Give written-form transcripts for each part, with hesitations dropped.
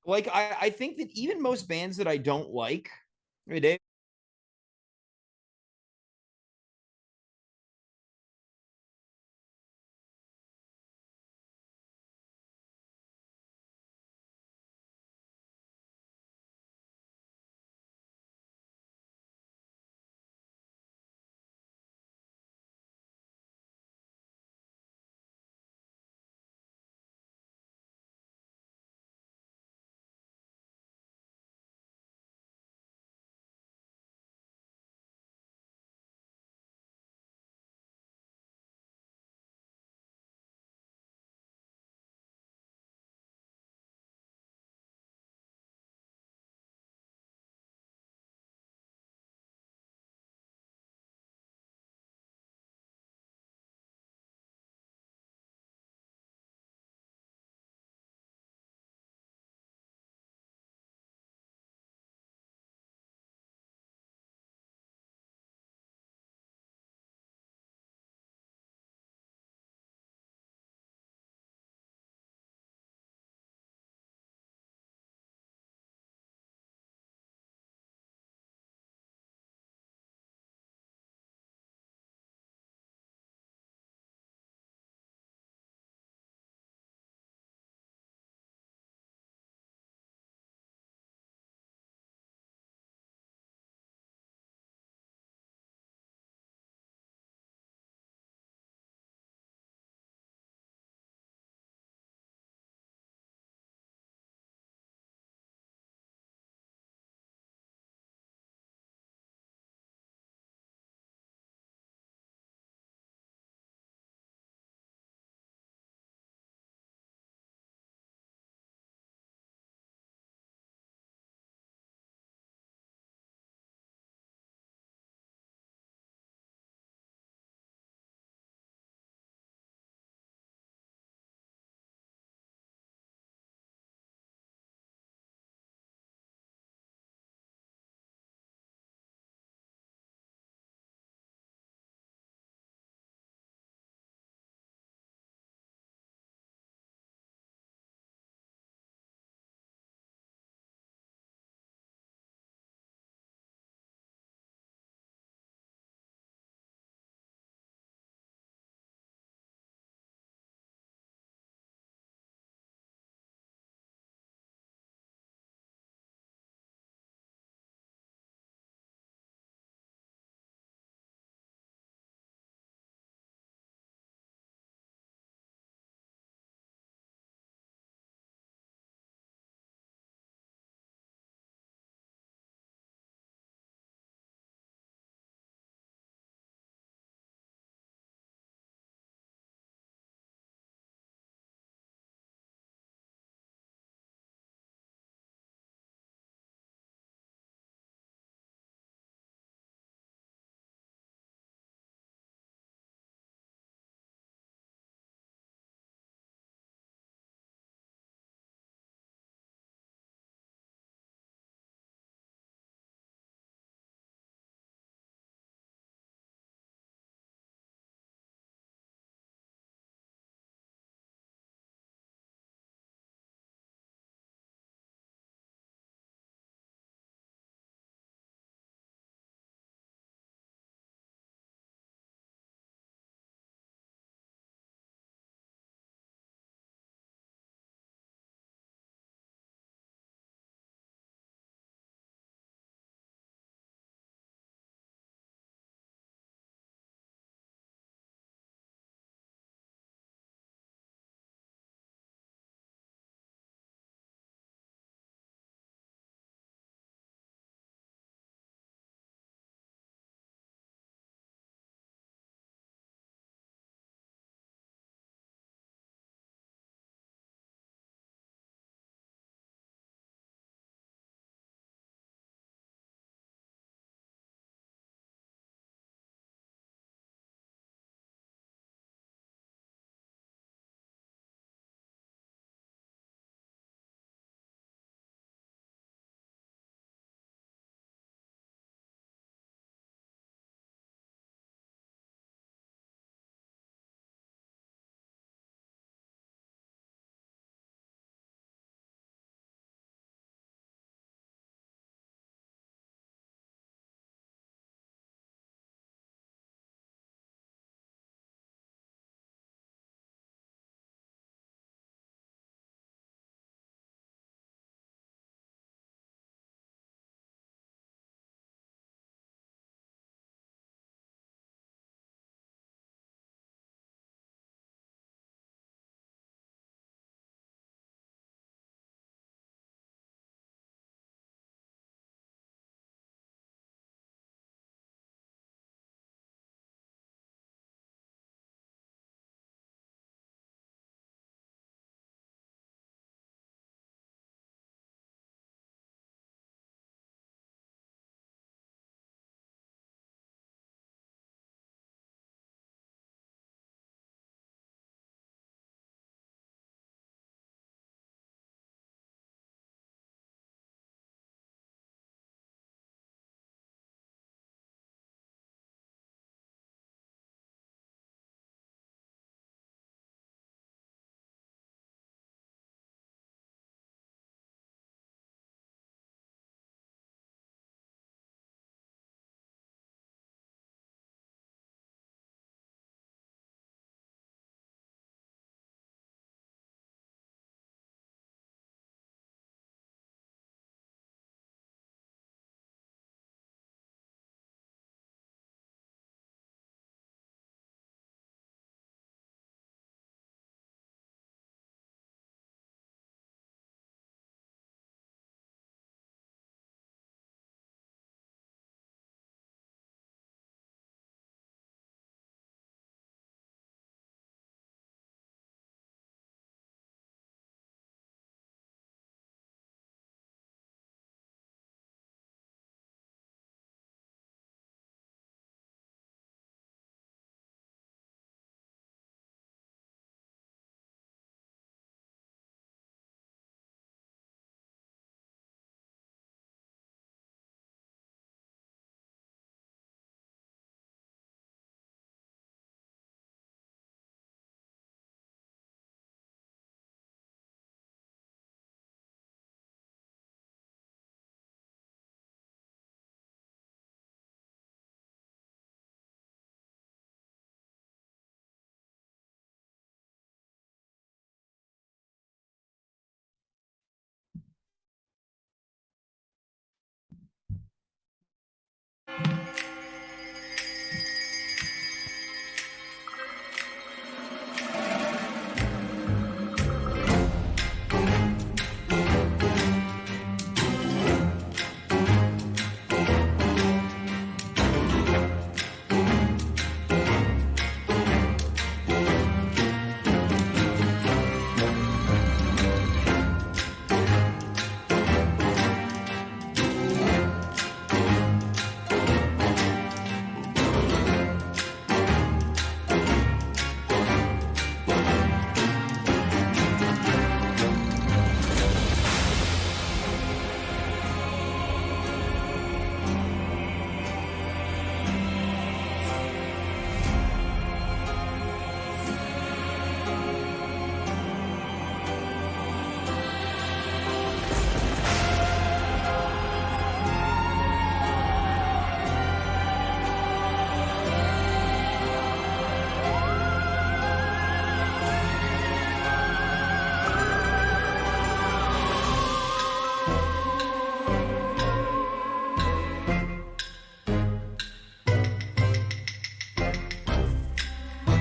Like I think that even most bands that I don't like, they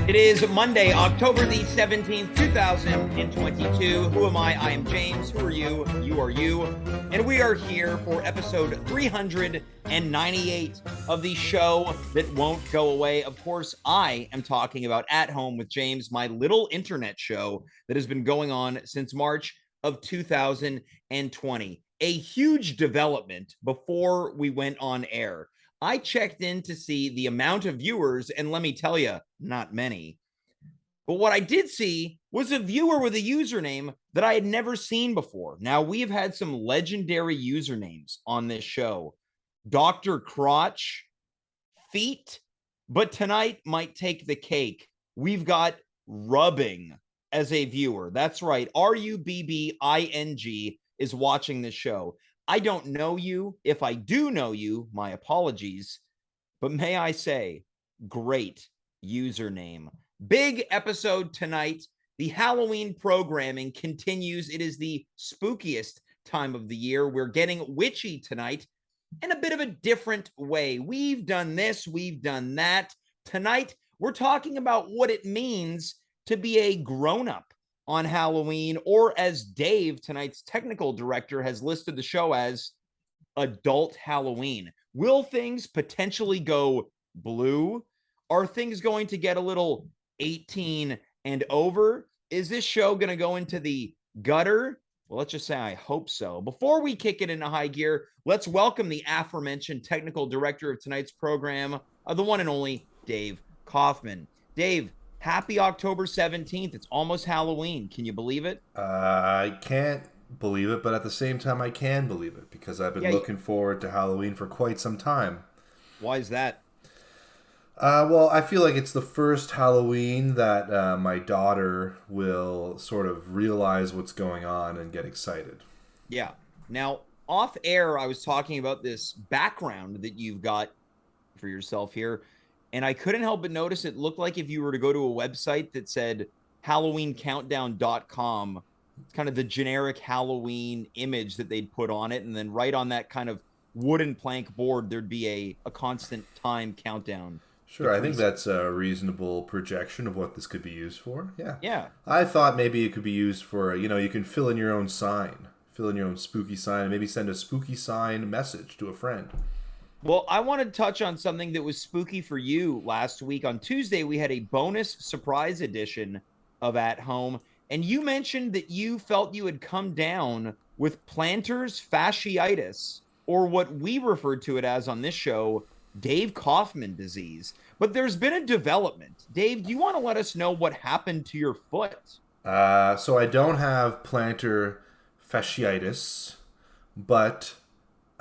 It is Monday, October the 17th, 2022. Who am I? I am James. Who are you? You are you. And we are here for episode 398 of the show that won't go away. Of course, I am talking about At Home with James, my little internet show that has been going on since March of 2020. A huge development before we went on air. I checked in to see the amount of viewers, and let me tell you, not many. But what I did see was a viewer with a username that I had never seen before. Now, we have had some legendary usernames on this show. Dr. Crotch, Feet, but tonight might take the cake. We've got Rubbing as a viewer. That's right. RUBBING is watching this show. I don't know you. If I do know you, my apologies. But may I say, great username. Big episode tonight. The Halloween programming continues. It is the spookiest time of the year. We're getting witchy tonight in a bit of a different way. We've done this, we've done that. Tonight, we're talking about what it means to be a grown-up on Halloween, or as Dave, tonight's technical director, has listed the show as adult Halloween. Will things potentially go blue? Are things going to get a little 18 and over? Is this show going to go into the gutter? Well, let's just say I hope so. Before we kick it into high gear, let's welcome the aforementioned technical director of tonight's program, the one and only Dave Kaufman. Dave, happy October 17th. It's almost Halloween. Can you believe it? I can't believe it, but at the same time, I can believe it because I've been looking forward to Halloween for quite some time. Why is that? Well, I feel like it's the first Halloween that my daughter will sort of realize what's going on and get excited. Yeah. Now, off air, I was talking about this background that you've got for yourself here, and I couldn't help but notice it looked like if you were to go to a website that said HalloweenCountdown.com, it's kind of the generic Halloween image that they'd put on it, and then right on that kind of wooden plank board, there'd be a constant time countdown. Sure, I think that's a reasonable projection of what this could be used for. Yeah. Yeah. I thought maybe it could be used for, you can fill in your own sign, fill in your own spooky sign, and maybe send a spooky sign message to a friend. Well, I want to touch on something that was spooky for you last week. On Tuesday, we had a bonus surprise edition of At Home, and you mentioned that you felt you had come down with plantar fasciitis, or what we referred to it as on this show, Dave Kaufman disease. But there's been a development. Dave, do you want to let us know what happened to your foot? So I don't have plantar fasciitis, but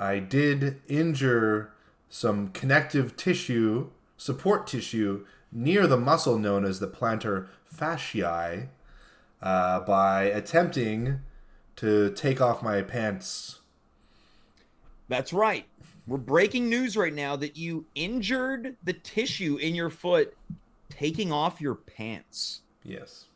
I did injure some connective tissue, support tissue, near the muscle known as the plantar fasciae by attempting to take off my pants. That's right. We're breaking news right now that you injured the tissue in your foot taking off your pants. Yes.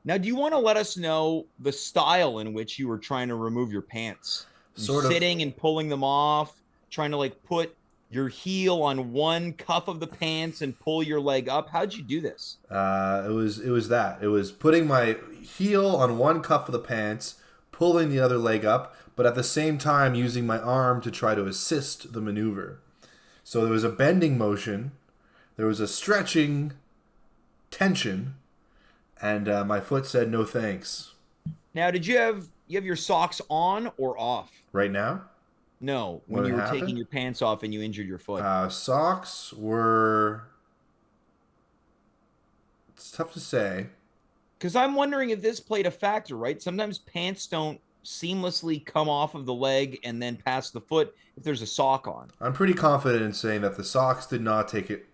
Now, do you want to let us know the style in which you were trying to remove your pants? Sitting and pulling them off, trying to put your heel on one cuff of the pants and pull your leg up. How'd you do this? It was putting my heel on one cuff of the pants, pulling the other leg up, but at the same time using my arm to try to assist the maneuver. So there was a bending motion, there was a stretching tension, and my foot said no thanks. Now, did you have your socks on or off? Right now? No, when you were taking your pants off and you injured your foot. Socks were... It's tough to say. Because I'm wondering if this played a factor, right? Sometimes pants don't seamlessly come off of the leg and then past the foot if there's a sock on. I'm pretty confident in saying that the socks did not take it.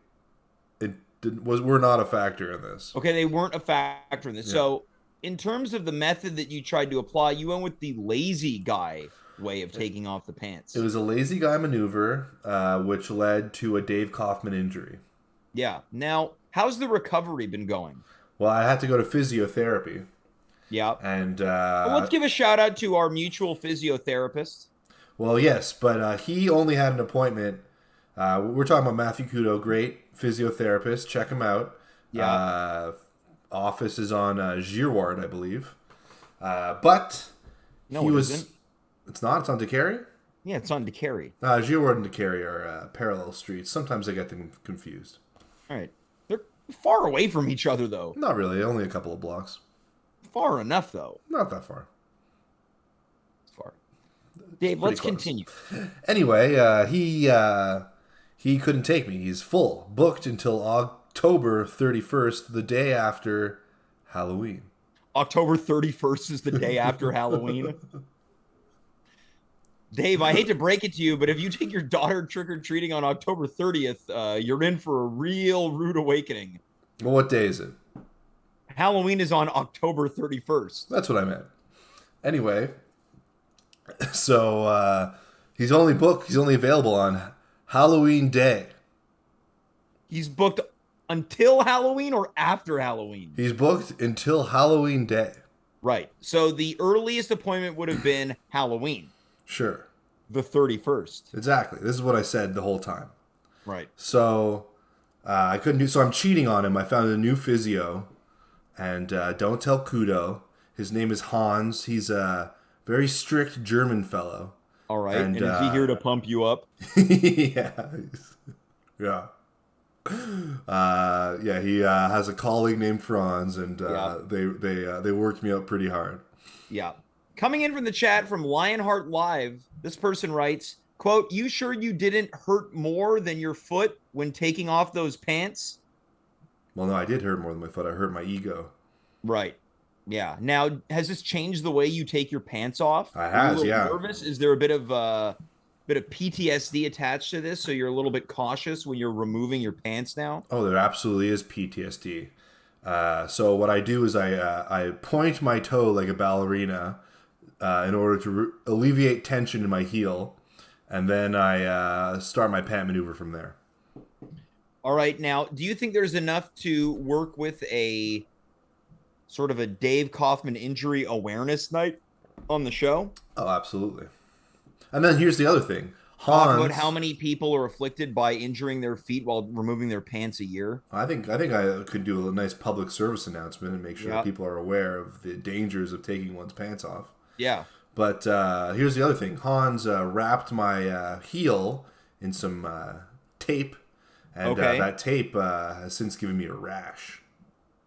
Were not a factor in this. Okay, they weren't a factor in this. Yeah. So, in terms of the method that you tried to apply, you went with the lazy guy way of taking off the pants. It was a lazy guy maneuver, which led to a Dave Kaufman injury. Yeah. Now, how's the recovery been going? Well, I had to go to physiotherapy. Yeah. And well, let's give a shout out to our mutual physiotherapist. Well, yes, but he only had an appointment. We're talking about Matthew Kudo, great physiotherapist. Check him out. Yeah. Office is on Girard, I believe. But No, he it was. isn't. It's not. It's on Decarie. Yeah, it's on DeCarry. Girard and Decarie are parallel streets. Sometimes I get them confused. All right. They're far away from each other, though. Not really. Only a couple of blocks. Far enough, though. Not that far. It's far. Dave, Pretty let's close. continue. Anyway, he couldn't take me. He's full, booked until October 31st, the day after Halloween. October 31st is the day after Halloween. Dave, I hate to break it to you, but if you take your daughter trick-or-treating on October 30th, you're in for a real rude awakening. Well, what day is it? Halloween is on October 31st. That's what I meant. Anyway, so he's only available on Halloween Day. He's booked until Halloween or after Halloween? He's booked until Halloween Day. Right. So the earliest appointment would have been Halloween, Sure. the 31st. Exactly. This is what I said the whole time. Right. So I couldn't do. So I'm cheating on him. I found a new physio, and don't tell Kudo. His name is Hans. He's a very strict German fellow. All right. And is he here to pump you up? Yeah. Yeah. Yeah, he has a colleague named Franz, and they worked me up pretty hard. Yeah. Coming in from the chat from Lionheart Live, this person writes, quote, "You sure you didn't hurt more than your foot when taking off those pants?" Well, no, I did hurt more than my foot. I hurt my ego. Right. Yeah. Now, has this changed the way you take your pants off? It Are has, you a little yeah. nervous? Is there a bit of PTSD attached to this, so you're a little bit cautious when you're removing your pants now? Oh, there absolutely is PTSD. So what I do is I point my toe like a ballerina in order to alleviate tension in my heel, and then I start my pant maneuver from there. All right. Now, do you think there's enough to work with a sort of a Dave Kaufman injury awareness night on the show? Oh, absolutely. And then here's the other thing. Talk about how many people are afflicted by injuring their feet while removing their pants a year. I think I could do a nice public service announcement and make sure people are aware of the dangers of taking one's pants off. Yeah. But here's the other thing. Hans wrapped my heel in some tape, and that tape has since given me a rash.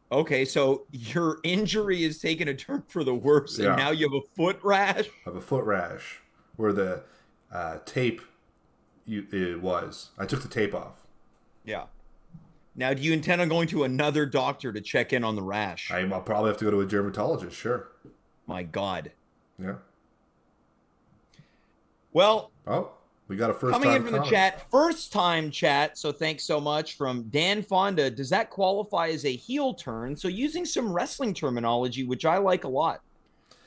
Okay, so your injury is taking a turn for the worse, and now you have a foot rash? I have a foot rash where the tape it was. I took the tape off. Yeah. Now, do you intend on going to another doctor to check in on the rash? I'll probably have to go to a dermatologist, sure. My God. Yeah. Well, we got a first coming time in from the chat, first time chat, so thanks so much, from Dan Fonda. Does that qualify as a heel turn? So using some wrestling terminology, which I like a lot.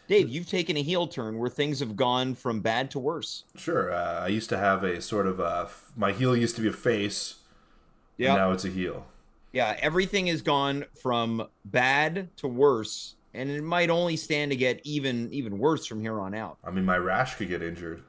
Dave, you've taken a heel turn where things have gone from bad to worse. Sure. I used to have a sort of my heel used to be a face. Yeah. Now it's a heel. Yeah, everything has gone from bad to worse, and it might only stand to get even worse from here on out. I mean, my rash could get injured.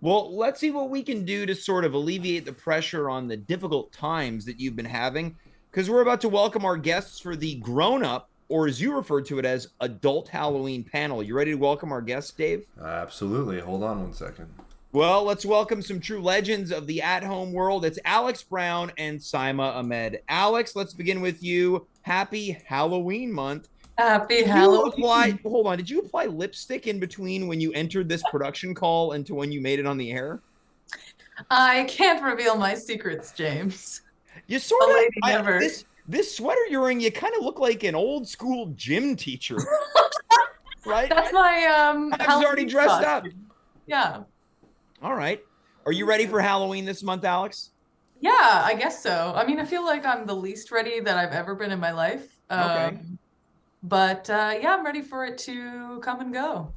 Well, let's see what we can do to sort of alleviate the pressure on the difficult times that you've been having, because we're about to welcome our guests for the grown-up, or as you referred to it as, adult Halloween panel. You ready to welcome our guests, Dave? Absolutely. Hold on one second. Well, let's welcome some true legends of the at-home world. It's Alex Brown and Saima Ahmed. Alex, let's begin with you. Happy Halloween month. Happy Halloween. Hold on. Did you apply lipstick in between when you entered this production call and to when you made it on the air? I can't reveal my secrets, James. You sort of this sweater you're wearing, you kind of look like an old school gym teacher. Right? That's my I was already dressed up. Yeah. All right. Are you ready for Halloween this month, Alex? Yeah, I guess so. I mean, I feel like I'm the least ready that I've ever been in my life. Okay. But yeah, I'm ready for it to come and go.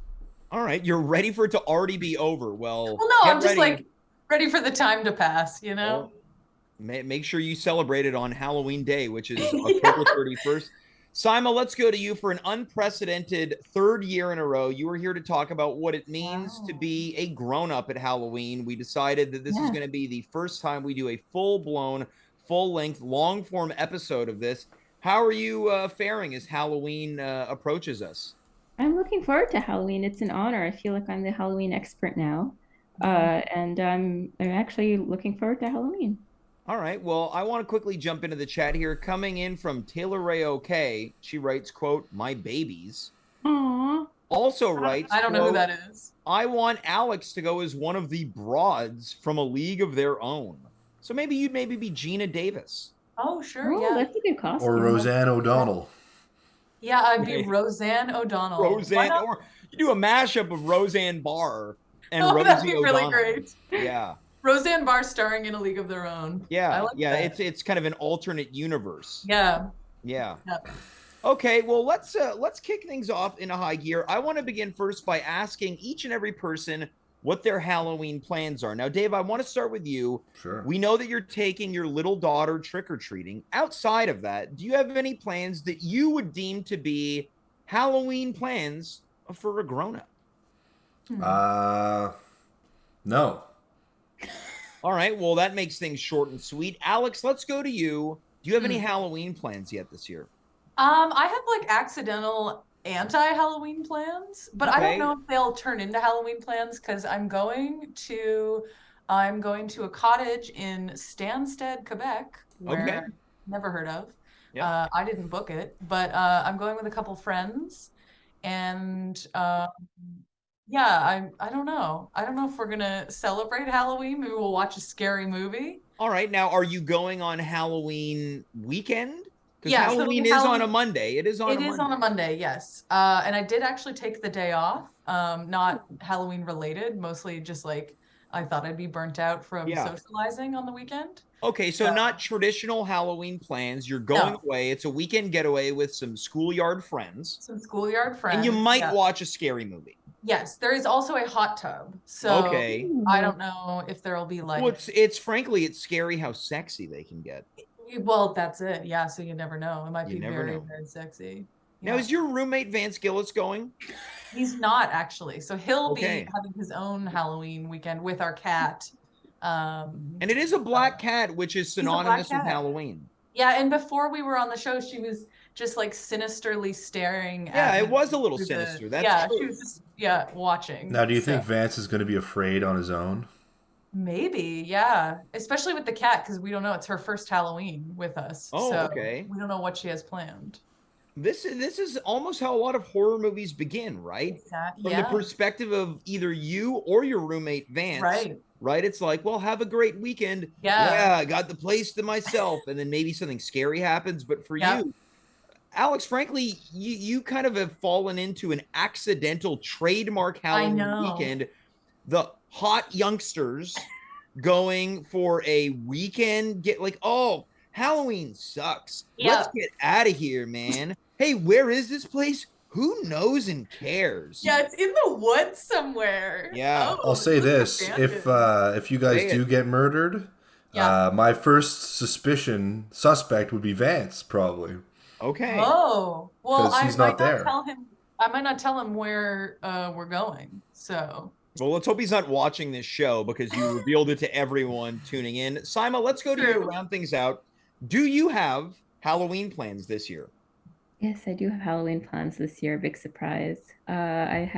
All right. You're ready for it to already be over. Well, no, I'm just like ready for the time to pass, you know? Well, make sure you celebrate it on Halloween Day, which is October 31st. Saima, let's go to you for an unprecedented third year in a row. You were here to talk about what it means to be a grown-up at Halloween. We decided that this is going to be the first time we do a full-blown, full-length, long-form episode of this. How are you faring as Halloween approaches us? I'm looking forward to Halloween. It's an honor. I feel like I'm the Halloween expert now. And I'm actually looking forward to Halloween. All right. Well, I want to quickly jump into the chat here. Coming in from Taylor Ray OK, she writes, quote, "My babies." Aw. Also writes, I don't know who quote, that is. "I want Alex to go as one of the broads from A League of Their Own." So maybe you'd be Gina Davis. Oh, sure, Oh, yeah. that's a good costume. Or Roseanne O'Donnell. Yeah, I'd be Right. Roseanne O'Donnell. Why Roseanne, not? or you do a mashup of Roseanne Barr and Oh, that'd Rosie be really O'Donnell. great. Yeah. Roseanne Barr starring in A League of Their Own. I Yeah. like Yeah. that. It's kind of an alternate universe. Yeah. Yeah. Yeah. Okay, well let's kick things off in a high gear. I want to begin first by asking each and every person what their Halloween plans are. Now, Dave, I want to start with you. Sure. We know that you're taking your little daughter trick-or-treating. Outside of that, do you have any plans that you would deem to be Halloween plans for a grown-up? No. All right, well, that makes things short and sweet. Alex, let's go to you. Do you have any Hmm. Halloween plans yet this year? I have like accidental anti-Halloween plans, but I Okay. don't know if they'll turn into Halloween plans because I'm going to a cottage in Stansted, Quebec, where Okay. never heard of. Yeah. I didn't book it, but I'm going with a couple friends, and yeah, I don't know. I don't know if we're gonna celebrate Halloween. Maybe we'll watch a scary movie. All right, now are you going on Halloween weekend? Because Yes, it'll be Halloween is on a Halloween- Monday. It is on a It Monday. is on a Monday, yes. And I did actually take the day off, not Halloween related, mostly just like I thought I'd be burnt out from Yeah. socializing on the weekend. Okay, so Yeah. not traditional Halloween plans. You're going No. away. It's a weekend getaway with some schoolyard friends. Some schoolyard friends. And you might yeah. watch a scary movie. Yes, there is also a hot tub. So Okay. I don't know if there'll be like Well, it's frankly, it's scary how sexy they can get. well, that's it. Yeah, so you never know. It might You be never very, know. very sexy. Now, Yeah. is your roommate Vance Gillis going? He's not actually. So he'll Okay. be having his own Halloween weekend with our cat. And it is a black cat, which is a black synonymous with cat. Halloween. Yeah, and before we were on the show, she was just like sinisterly staring Yeah, at it me was a little through the- sinister. That's yeah, true. she was just watching. Now, do you think So, Vance is going to be afraid on his own? maybe, yeah. Especially with the cat, because we don't know. It's her first Halloween with us. Oh, so okay. we don't know what she has planned. This is almost how a lot of horror movies begin, right? From the Yeah, perspective of either you or your roommate Vance. right. It's like, well, have a great weekend. Yeah. I got the place to myself. And then maybe something scary happens. But for Yep. you, Alex, frankly, you kind of have fallen into an accidental trademark Halloween know. weekend. The hot youngsters going for a weekend, get like, oh, Halloween sucks. Let's get out of here, man. Hey, where is this place? Who knows and cares? Yeah, it's in the woods somewhere. Yeah. Oh, I'll say it's this: abandoned. if you guys Say do it. get murdered, Yeah. my first suspect would be Vance, probably. Okay. Oh, well, 'Cause I he's might not there. tell him. I might not tell him where we're going. So Well, let's hope he's not watching this show because you revealed it to everyone tuning in. Saima, let's go to you to True. round things out. Do you have Halloween plans this year? Yes, I do have Halloween plans this year. Big surprise. I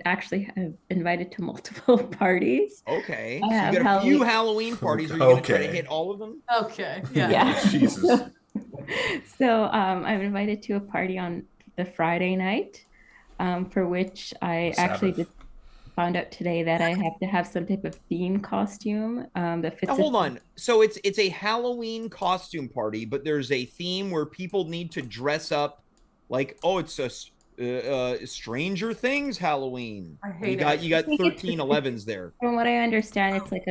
actually have invited to multiple parties. Okay. I So have you got a few Halloween- Halloween parties. Are you going to try to Okay. hit all of them? okay, yeah. Yeah. Jesus. So I'm invited to a party on the Friday night, for which I actually Sabbath. just found out today that I have to have some type of theme costume that fits. Now, hold on. So it's a Halloween costume party, but there's a theme where people need to dress up like, oh, it's a Stranger Things Halloween. I hate You got I think it's 1311s there. From what I understand, it's like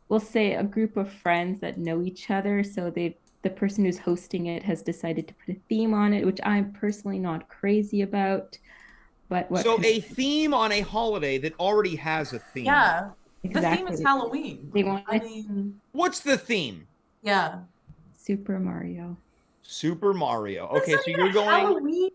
we'll say a group of friends that know each other. So the person who's hosting it has decided to put a theme on it, which I'm personally not crazy about. But what So can- a theme on a holiday that already has a theme. Yeah. The theme exactly is Halloween. They want I mean, What's the theme? yeah. Super Mario. Super Mario. That's Okay, not so even you're a going. Halloween.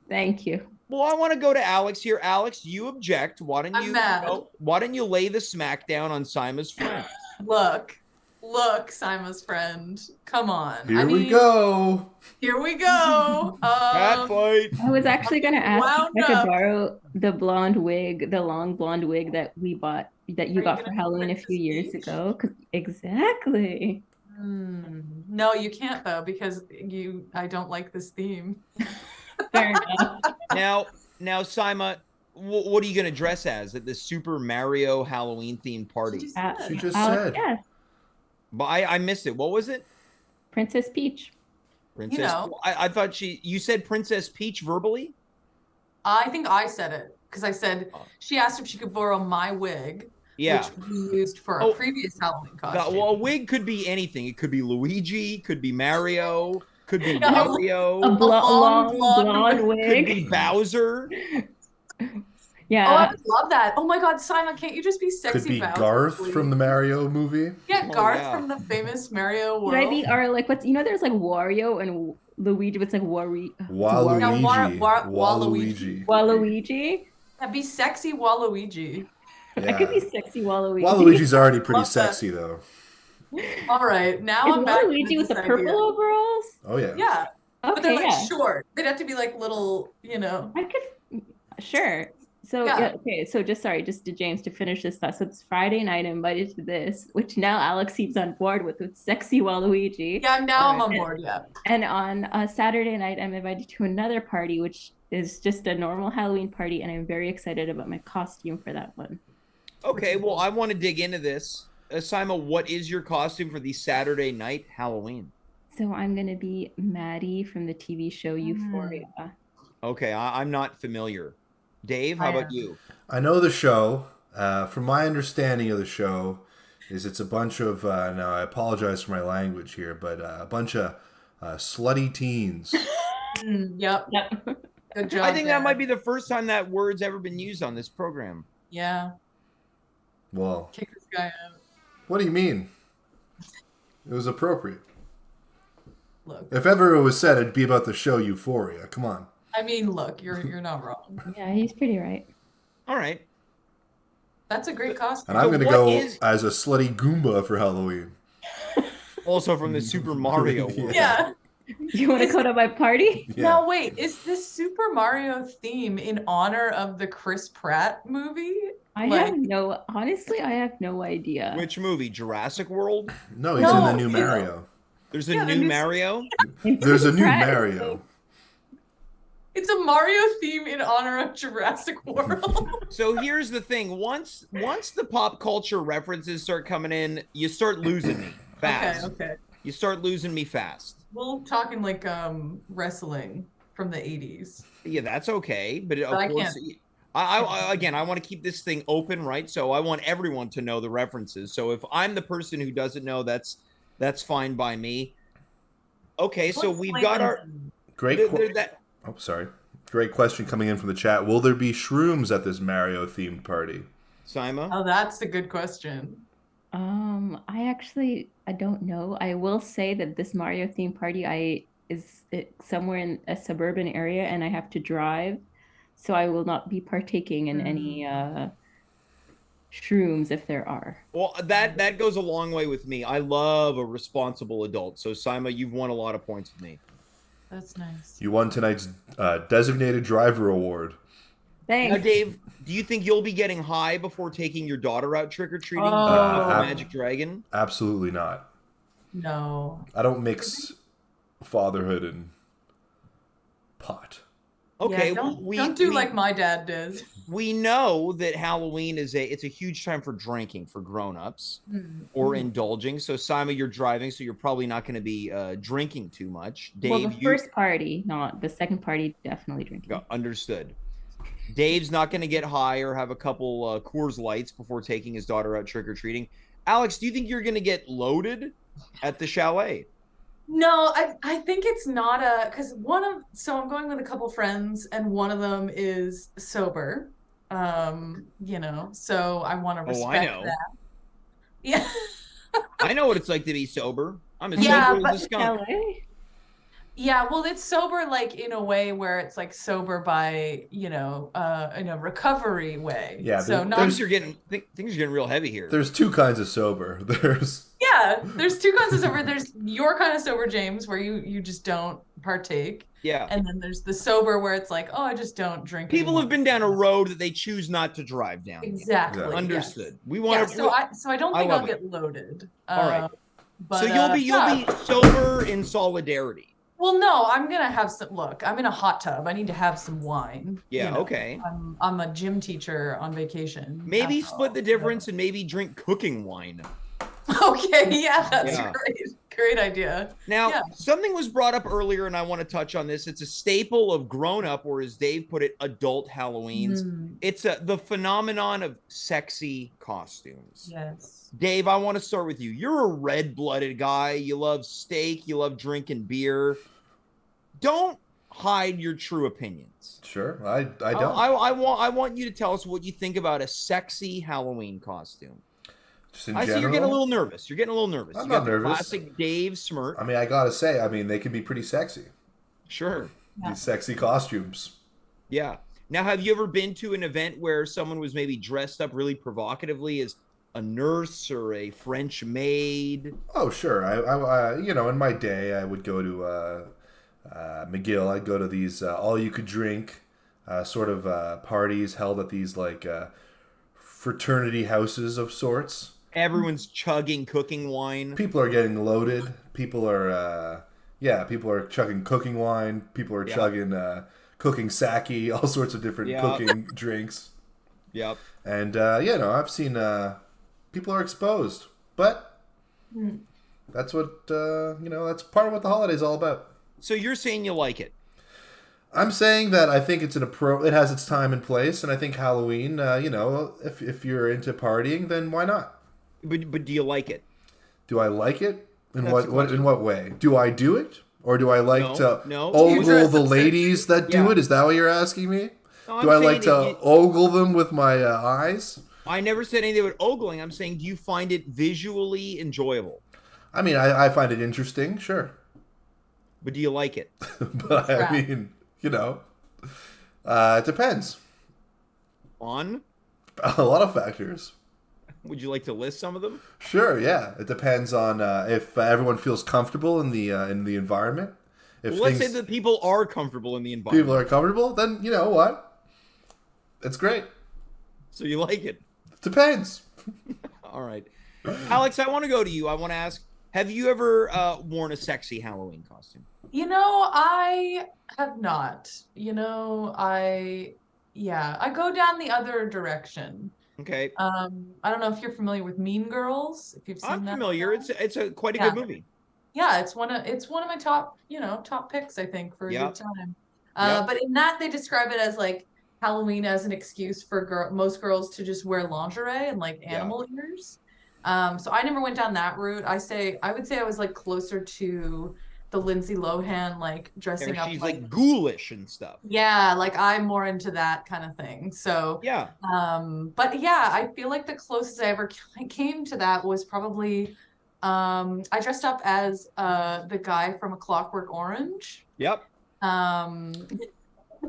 Thank you. Well, I want to go to Alex here. Alex, you object. Why don't I'm you mad. why don't you lay the smack down on Sima's friend? Look, Look, Saima's friend. Come on. Here we go. Here we go. Cat fight. I was actually going to ask wound if I could up. borrow the blonde wig, the long blonde wig that we bought, that you Are got you for gonna Halloween a Princess few years Peach? ago. Exactly. No, you can't though, because I don't like this theme. Fair enough. Now, Saima, what are you going to dress as at the Super Mario Halloween themed party? She just Alex, said. yes, But I missed it. What was it? Princess Peach. Princess. know. I thought you said Princess Peach verbally. I think I said it because I said she asked if she could borrow my wig, Yeah. which we used for a Oh, previous Halloween costume. Well, a wig could be anything. It could be Luigi, could be Mario, could be No, Wario, A long blonde blonde could be wig. Bowser. Oh, I Yeah. would love that. Oh my God, Simon, can't you just be sexy? Could be Bowser, Garth please? from the Mario movie. Yeah, Oh, Garth yeah. from the famous Mario world. Could I be or like what's there's like Wario and Luigi, but it's like Waluigi. Waluigi. Waluigi. That'd be sexy Waluigi. I could be sexy Waluigi. Waluigi's already pretty Love that. sexy though. All right, now Is I'm back Waluigi with the this purple idea. overalls? Oh yeah. Yeah, but Okay, they're like yeah. short. They'd have to be like little, I could, sure. So Yeah. okay. So just to James to finish this thought. So it's Friday night. I'm invited to this, which now Alex seems on board with sexy Waluigi. Yeah, now I'm Right. on board. Yeah. And on Saturday night, I'm invited to another party, which is just a normal Halloween party, and I'm very excited about my costume for that one. Okay, well, I want to dig into this. Saima, what is your costume for the Saturday night Halloween? So I'm gonna be Maddie from the TV show Euphoria. Okay, I'm not familiar. Dave, how about you? I know the show. From my understanding of the show, is it's a bunch of now I apologize for my language here, but a bunch of slutty teens. Yep. Yep. Good job. I think that Dad. might be the first time that word's ever been used on this program. Yeah. Well, Kick this guy out. what do you mean? It was appropriate. Look. If ever it was said, it'd be about the show Euphoria. Come on. I mean, look. You're not wrong. Yeah, he's pretty right. All right. That's a great costume. And I'm So going to what go is- as a slutty Goomba for Halloween. Also from the Super Mario world. Yeah. You want to go to my party? Yeah. Now wait, is this Super Mario theme in honor of the Chris Pratt movie? Honestly, I have no idea. Which movie? Jurassic World? No, he's in the No, new yeah. Mario. There's a Yeah, the new new- Mario? There's a new Pratt is Mario. It's a Mario theme in honor of Jurassic World. So here's the thing. Once the pop culture references start coming in, you start losing me fast. Okay. You start losing me fast. We're talking like wrestling from the 80s. Yeah, that's okay. But of I course, can't. I want to keep this thing open, right? So I want everyone to know the references. So if I'm the person who doesn't know, that's fine by me. Okay, so we've got our Great. Oh, sorry. Great question coming in from the chat. Will there be shrooms at this Mario themed party? Saima. Oh, that's a good question. I don't know. I will say that this Mario theme party is somewhere in a suburban area, and I have to drive, so I will not be partaking in any shrooms if there are. Well, that goes a long way with me. I love a responsible adult. So Saima, you've won a lot of points with me. That's nice. You won tonight's designated driver award. Thanks. Now, Dave, do you think you'll be getting high before taking your daughter out trick or treating? Oh. Magic Dragon. Absolutely not. No. I don't mix fatherhood and pot. Okay, Yeah, well, don't do like my dad did. we know that Halloween it's a huge time for drinking for grown-ups or indulging. So Saima, you're driving, so you're probably not going to be drinking too much. Dave, Well, the first party, not the second party, definitely drinking. understood. Dave's not going to get high or have a couple Coors Lights before taking his daughter out trick-or-treating. Alex, do you think you're going to get loaded at the chalet? No, I think it's not because I'm going with a couple friends and one of them is sober. So I want to respect I know. that. Yeah. I know what it's like to be sober. I'm as Yeah, sober but as a skunk. Chalet? Yeah, well, it's sober like in a way where it's like sober by, in a recovery way. Yeah, So there- not Things are getting real heavy here. There's two kinds of sober. There's Yeah, there's two kinds of sober. There's your kind of sober, James, where you just don't partake. Yeah. And then there's the sober where it's like, oh, I just don't drink People anymore. have been down a road that they choose not to drive down. Exactly. Yeah. Understood. Yes. We want to. So I don't think I'll get loaded. All right. But, so you'll be sober in solidarity. Well, no, I'm gonna have some. Look, I'm in a hot tub. I need to have some wine. Yeah. Okay. I'm a gym teacher on vacation. Maybe split the difference and maybe drink cooking wine. Okay. Yeah, that's great. Great idea. Now, something was brought up earlier, and I want to touch on this. It's a staple of grown-up, or as Dave put it, adult Halloweens. It's the phenomenon of sexy costumes. Yes. Dave, I want to start with you. You're a red-blooded guy. You love steak. You love drinking beer. Don't hide your true opinions. Sure, I don't. I want you to tell us what you think about a sexy Halloween costume. Just in I general, see you're getting a little nervous. You're getting a little nervous. I'm you not got the nervous. classic Dave smirk. I mean, I gotta say, they can be pretty sexy. Sure. These sexy costumes. Yeah. Now, have you ever been to an event where someone was maybe dressed up really provocatively as a nurse or a French maid? Oh, sure. I in my day, I would go to McGill. I'd go to these all-you-could-drink sort of parties held at these like fraternity houses of sorts. Everyone's chugging cooking wine. People are getting loaded. People are chugging cooking wine. People are chugging cooking sake, all sorts of different cooking drinks. Yep. And I've seen people are exposed, but that's what that's part of what the holiday's all about. So you're saying you like it? I'm saying that I think it's it has its time and place, and I think Halloween, if you're into partying, then why not? But do you like it? Do I like it? In That's what way? Do I do it? Or do I like to No. ogle the ladies that do it? Is that what you're asking me? No, do I like to ogle them with my eyes? I never said anything about ogling. I'm saying, do you find it visually enjoyable? I mean, I find it interesting, sure. But do you like it? But I mean, it depends. On? A lot of factors. Would you like to list some of them? Sure, yeah. It depends on if everyone feels comfortable in the environment. If let's say that people are comfortable in the environment. People are comfortable, then you know what? It's great. So you like it? Depends. All right. Alex, I want to go to you. I want to ask, have you ever worn a sexy Halloween costume? I have not. I go down the other direction. Okay. I don't know if you're familiar with Mean Girls. If you've seen I'm that. familiar. It's a quite a good movie. Yeah, it's one of my top picks, I think, for a good time. But in that they describe it as like Halloween as an excuse for most girls to just wear lingerie and like animal ears. So I never went down that route. I would say I was like closer to the Lindsay Lohan, like dressing up. She's like ghoulish and stuff. Yeah, like I'm more into that kind of thing. So but yeah, I feel like the closest I ever came to that was probably I dressed up as the guy from A Clockwork Orange. Yep.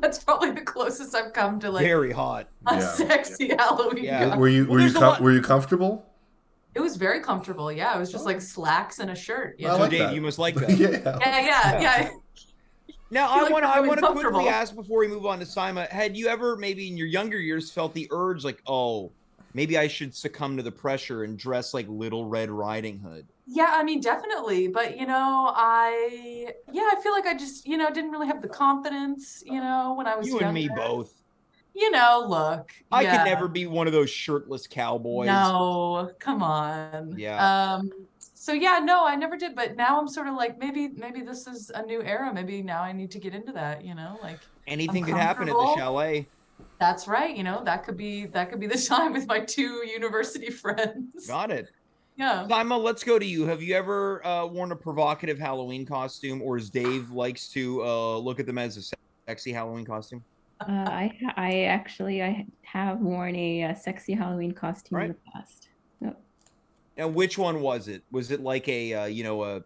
That's probably the closest I've come to like very hot a sexy Halloween. Yeah. Were you comfortable? It was very comfortable. Yeah, it was just like slacks and a shirt. I like Dave, that. you must like that. Yeah. Now I want to quickly ask before we move on to Saima. Had you ever maybe in your younger years felt the urge like, oh, maybe I should succumb to the pressure and dress like Little Red Riding Hood? Yeah, I mean, definitely. But I feel like I just didn't really have the confidence. When I was younger. And me both. Look. I could never be one of those shirtless cowboys. No, come on. Yeah. So yeah, no, I never did. But now I'm sort of like, maybe this is a new era. Maybe now I need to get into that. Like anything could happen at the chalet. That's right. That could be the time with my 2 university friends. Got it. Yeah. Saima, let's go to you. Have you ever worn a provocative Halloween costume, or as Dave likes to look at them as a sexy Halloween costume? I have worn a sexy Halloween costume in the past. Yep. Now, which one was it? Was it like a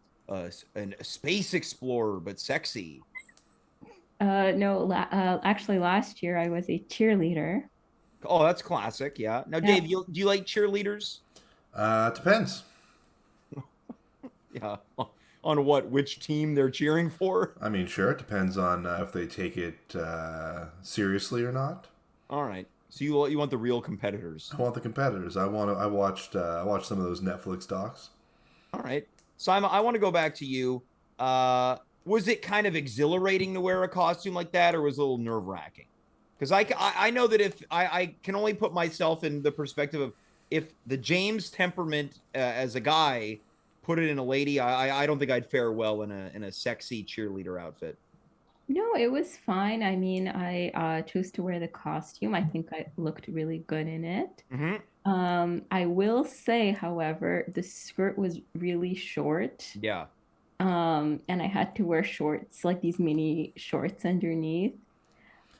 space explorer but sexy? No, actually last year I was a cheerleader. Oh, that's classic. Yeah. Now, Dave, do you like cheerleaders? Depends. Yeah. On what? Which team they're cheering for? I mean, sure, it depends on if they take it seriously or not. All right. So you want the real competitors. I want the competitors. I watched some of those Netflix docs. All right. Saima, I want to go back to you. Was it kind of exhilarating to wear a costume like that, or was it a little nerve-wracking? Because I know that if I can only put myself in the perspective of if the James temperament as a guy put it in a lady, I don't think I'd fare well in a sexy cheerleader outfit. No, it was fine. I mean, I chose to wear the costume. I think I looked really good in it. Mm-hmm. I will say, however, the skirt was really short. Yeah. And I had to wear shorts, like these mini shorts underneath,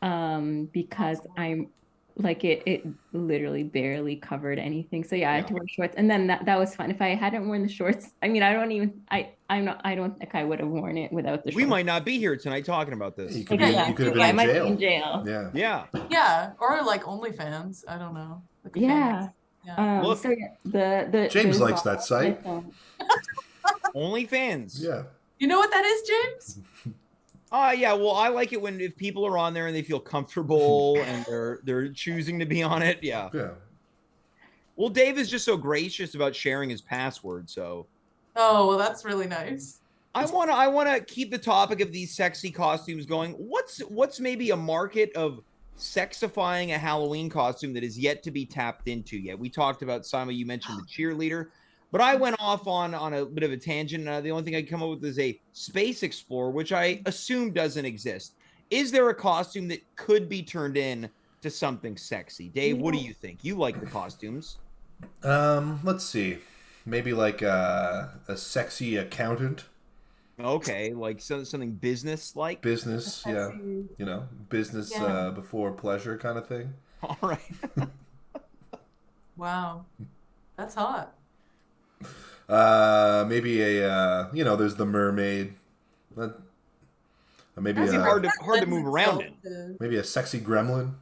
because I'm like it literally barely covered anything. So yeah, I had to wear shorts, and then that was fun. If I hadn't worn the shorts, I mean, I don't think I would have worn it without the shorts. We might not be here tonight talking about this. You could have been I in might jail. be in jail. Yeah. Yeah. Yeah, or like OnlyFans. I don't know. Like Yeah. Look, so yeah, the James likes that site. OnlyFans. Yeah. You know what that is, James? Yeah, well, I like it when if people are on there and they feel comfortable and they're choosing to be on it. Yeah. Yeah. Well, Dave is just so gracious about sharing his password, so Oh, well, that's really nice. I wanna keep the topic of these sexy costumes going. What's maybe a market of sexifying a Halloween costume that is yet to be tapped into yet? We talked about Saima, you mentioned the cheerleader. But I went off on a bit of a tangent. The only thing I come up with is a space explorer, which I assume doesn't exist. Is there a costume that could be turned in to something sexy? Dave, what do you think? You like the costumes. Let's see. Maybe like a sexy accountant. Okay, like something business-like. Business, yeah. You know, business before pleasure kind of thing. All right. Wow, that's hot. Maybe there's the mermaid. Maybe It's hard to move around in. Maybe a sexy gremlin.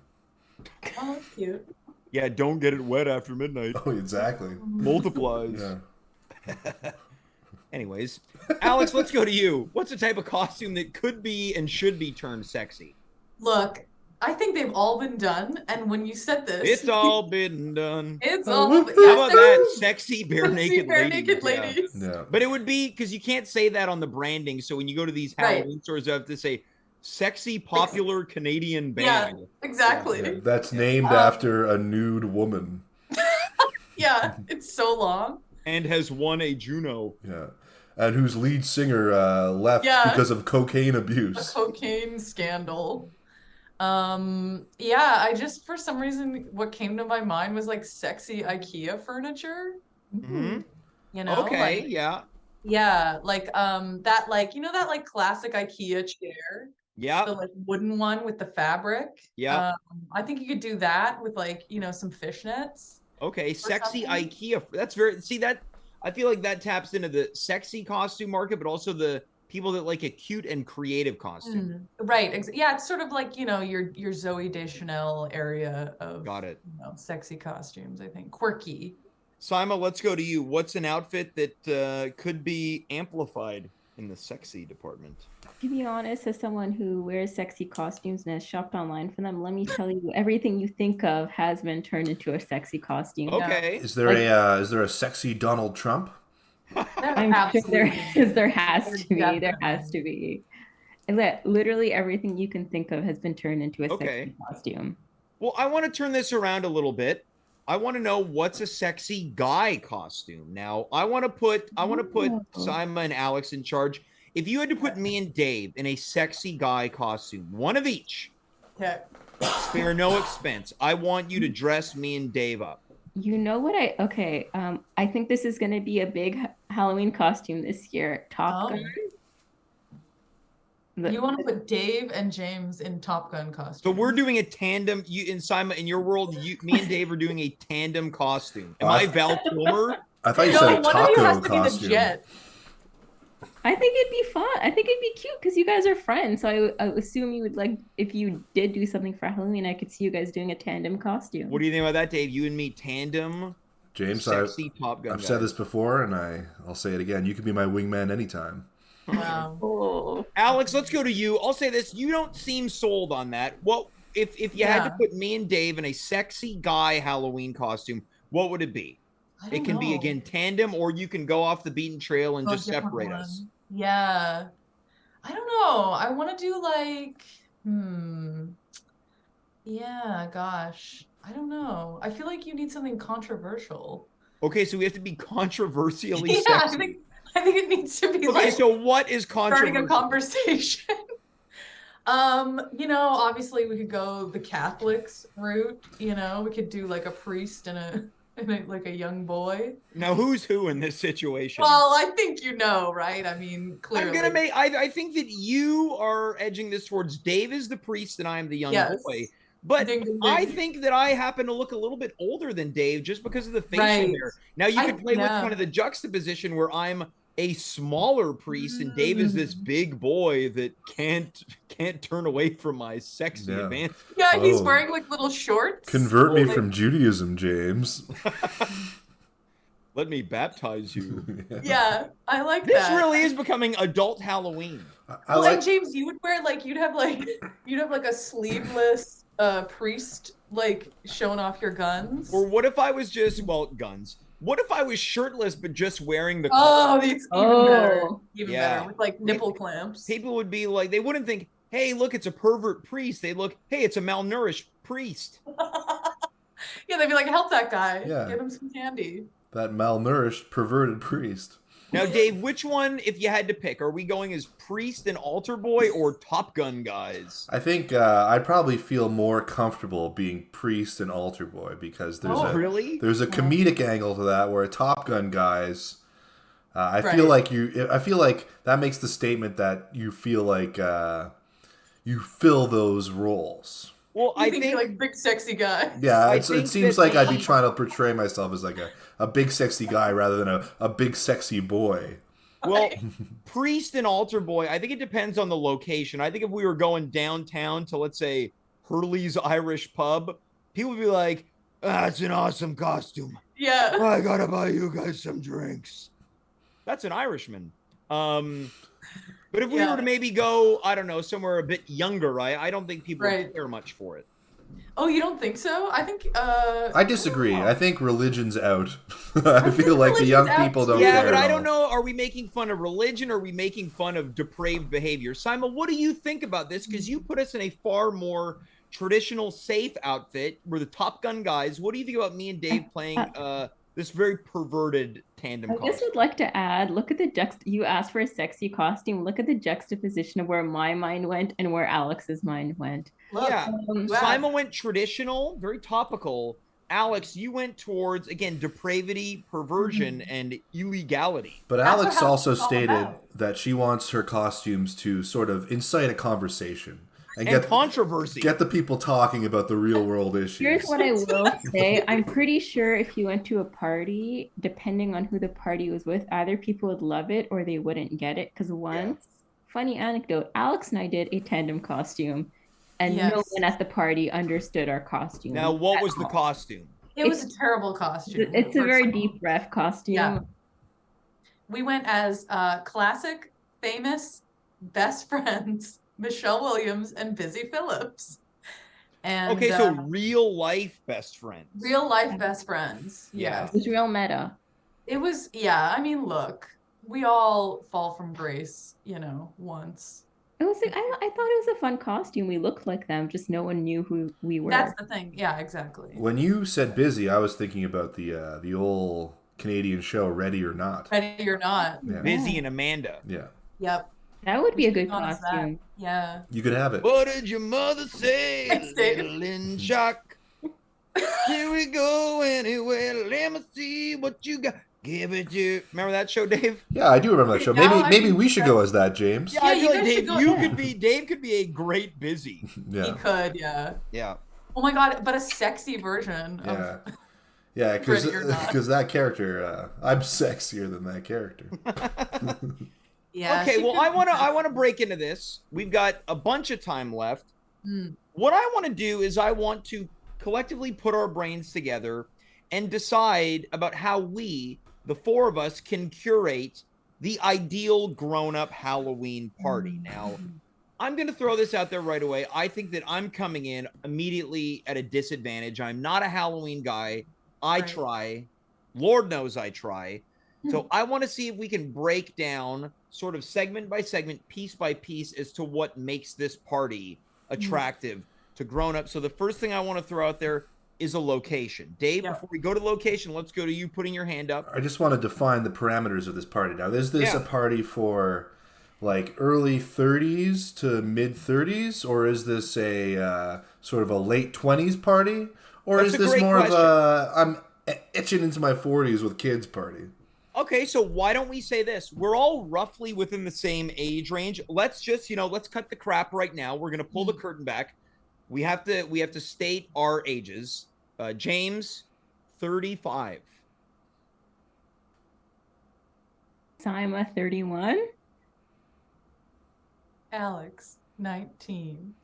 Oh, that's cute. Yeah, don't get it wet after midnight. Oh, exactly. Multiplies. Yeah. Anyways, Alex, let's go to you. What's the type of costume that could be and should be turned sexy? Look, I think they've all been done, and when you said this, It's all been done. it's all. How about that? Sexy bare naked naked ladies. ladies. Yeah. But it would be because you can't say that on the branding. So when you go to these Halloween stores, you have to say sexy popular Canadian band. Yeah, exactly. Yeah, that's named after a nude woman. Yeah, it's so long. And has won a Juno. Yeah. And whose lead singer left because of cocaine abuse. A cocaine scandal. Yeah, I just, for some reason, what came to my mind was like sexy IKEA furniture. Mm-hmm. You know? Okay, like, yeah. Yeah, like that like, you know, that like classic IKEA chair? Yeah. The like wooden one with the fabric. Yeah. I think you could do that with like, you know, some fishnets. Okay, sexy something. IKEA. That's very, see that, I feel like that taps into the sexy costume market, but also the people that like a cute and creative costume. Right. Yeah, it's sort of like, you know, your Zoe Deschanel area of Got it. You know, sexy costumes, I think. Quirky. Saima, let's go to you. What's an outfit that could be amplified in the sexy department? To be honest, as someone who wears sexy costumes and has shopped online for them, let me tell you, everything you think of has been turned into a sexy costume. Okay. Is there a sexy Donald Trump? I'm sure there is. There has to be. There has to be. Literally everything you can think of has been turned into a sexy costume. Well, I want to turn this around a little bit. I want to know what's a sexy guy costume. Now, I want to put Saima and Alex in charge. If you had to put me and Dave in a sexy guy costume, one of each, spare no expense. I want you to dress me and Dave up. You know what I think this is going to be a big Halloween costume this year. Top Gun. You want to put Dave and James in Top Gun costumes. So we're doing a tandem. You and Saima, in your world, me and Dave are doing a tandem costume. Am I Val Kilmer? I thought you said a taco costume. I think it'd be fun. I think it'd be cute because you guys are friends. So I assume you would like, if you did do something for Halloween, I could see you guys doing a tandem costume. What do you think about that, Dave? You and me tandem? James, sexy Top Gun I've guys. said this before, and I'll say it again. You can be my wingman anytime. Wow. Oh, Alex, let's go to you. I'll say this: you don't seem sold on that. What if you had to put me and Dave in a sexy guy Halloween costume? What would it be? I It don't can know. be again tandem, or you can go off the beaten trail and Go a just different separate one. us. Yeah. I don't know. I want to do like, yeah, gosh. I don't know. I feel like you need something controversial. Okay, so we have to be controversially Yeah, sexy. I think it needs to be Okay, like so what is starting a controversial? conversation. Obviously we could go the Catholics route, we could do like a priest and like a young boy. Now, who's who in this situation? Well, I think right? I mean, clearly. I'm gonna make. I think that you are edging this towards Dave is the priest and I'm the young boy. But Ding, ding, I ding. think that I happen to look a little bit older than Dave just because of the facial Right. hair. Now you could play with kind of the juxtaposition where I'm a smaller priest and Dave is this big boy that can't turn away from my sexy advance. Yeah, he's wearing like little shorts. Convert me from Judaism, James. Let me baptize you. Yeah, I like this that. This really is becoming adult Halloween. And James, you would wear you'd have like a sleeveless priest like showing off your guns. Or what if I was just guns? What if I was shirtless but just wearing the it's even better. Even better with like nipple clamps. People would be like, they wouldn't think, hey, look, it's a pervert priest. They'd look, hey, it's a malnourished priest. Yeah, they'd be like, help that guy. Yeah. Give him some candy. That malnourished, perverted priest. Now, Dave, which one, if you had to pick, are we going as priest and altar boy or Top Gun guys? I think I'd probably feel more comfortable being priest and altar boy because there's there's a comedic angle to that where Top Gun guys. I feel like that makes the statement that you feel like you fill those roles. Well, I think you're like big sexy guy. Yeah, it seems like I'd be trying to portray myself as like a big sexy guy rather than a big sexy boy. Well, priest and altar boy, I think it depends on the location. I think if we were going downtown to, let's say, Hurley's Irish Pub, people would be like, that's an awesome costume. Yeah. I gotta buy you guys some drinks. That's an Irishman. But if we were to maybe go, I don't know, somewhere a bit younger, I don't think people would care much for it. Oh, you don't think so? I think I disagree. I think religion's out. I feel like the young people don't care. Yeah, but I don't know. Are we making fun of religion or are we making fun of depraved behavior? Saima, what do you think about this? Because you put us in a far more traditional, safe outfit. We're the Top Gun guys. What do you think about me and Dave playing this very perverted tandem costume? I just would like to add, look at you asked for a sexy costume. Look at the juxtaposition of where my mind went and where Alex's mind went. Yeah, Saima went traditional, very topical. Alex, you went towards, again, depravity, perversion, and illegality. But Alex also stated that she wants her costumes to sort of incite a conversation. And get controversy. Get the people talking about the real world issues. Here's what I will say. I'm pretty sure if you went to a party, depending on who the party was with, either people would love it or they wouldn't get it. Because once, funny anecdote, Alex and I did a tandem costume and no one at the party understood our costume. Now, what was the costume? It was a terrible costume. It's a very deep breath costume. Yeah. We went as classic, famous, best friends, Michelle Williams and Busy Phillips. And okay, so real life best friends. Real life best friends. Yeah. It was real meta. It was, I mean, look, we all fall from grace, once. It was. I thought it was a fun costume. We looked like them, just no one knew who we were. That's the thing. Yeah, exactly. When you said busy, I was thinking about the old Canadian show Ready or Not. Ready or Not. Yeah. Busy and Amanda. Yeah. Yep. That would be a good costume. Yeah. You could have it. What did your mother say? Little in shock. Here we go anyway. Let me see what you got. Give it to. Remember that show, Dave? Yeah, I do remember that show. Maybe we should go as that, James. Yeah, I feel like Dave could be a great Busy. Yeah. He could, yeah. Yeah. Oh my God, but a sexy version. Yeah. Yeah, because that character, I'm sexier than that character. Yeah. Okay, well, I want to break into this. We've got a bunch of time left. What I want to do is I want to collectively put our brains together and decide about how we, the four of us, can curate the ideal grown-up Halloween party. Now, I'm going to throw this out there right away. I think that I'm coming in immediately at a disadvantage. I'm not a Halloween guy. I try. Lord knows I try. So I want to see if we can break down sort of segment by segment, piece by piece, as to what makes this party attractive to grown-ups. So the first thing I want to throw out there is a location. Dave, before we go to location, let's go to you putting your hand up. I just want to define the parameters of this party. Now, is this a party for like early 30s to mid 30s, or is this a sort of a late 20s party, or is this more of a I'm itching into my 40s with kids party? Okay, so why don't we say this? We're all roughly within the same age range. Let's just, let's cut the crap right now. We're going to pull the curtain back. We have to state our ages. James, 35. Saima, 31. Alex, 19.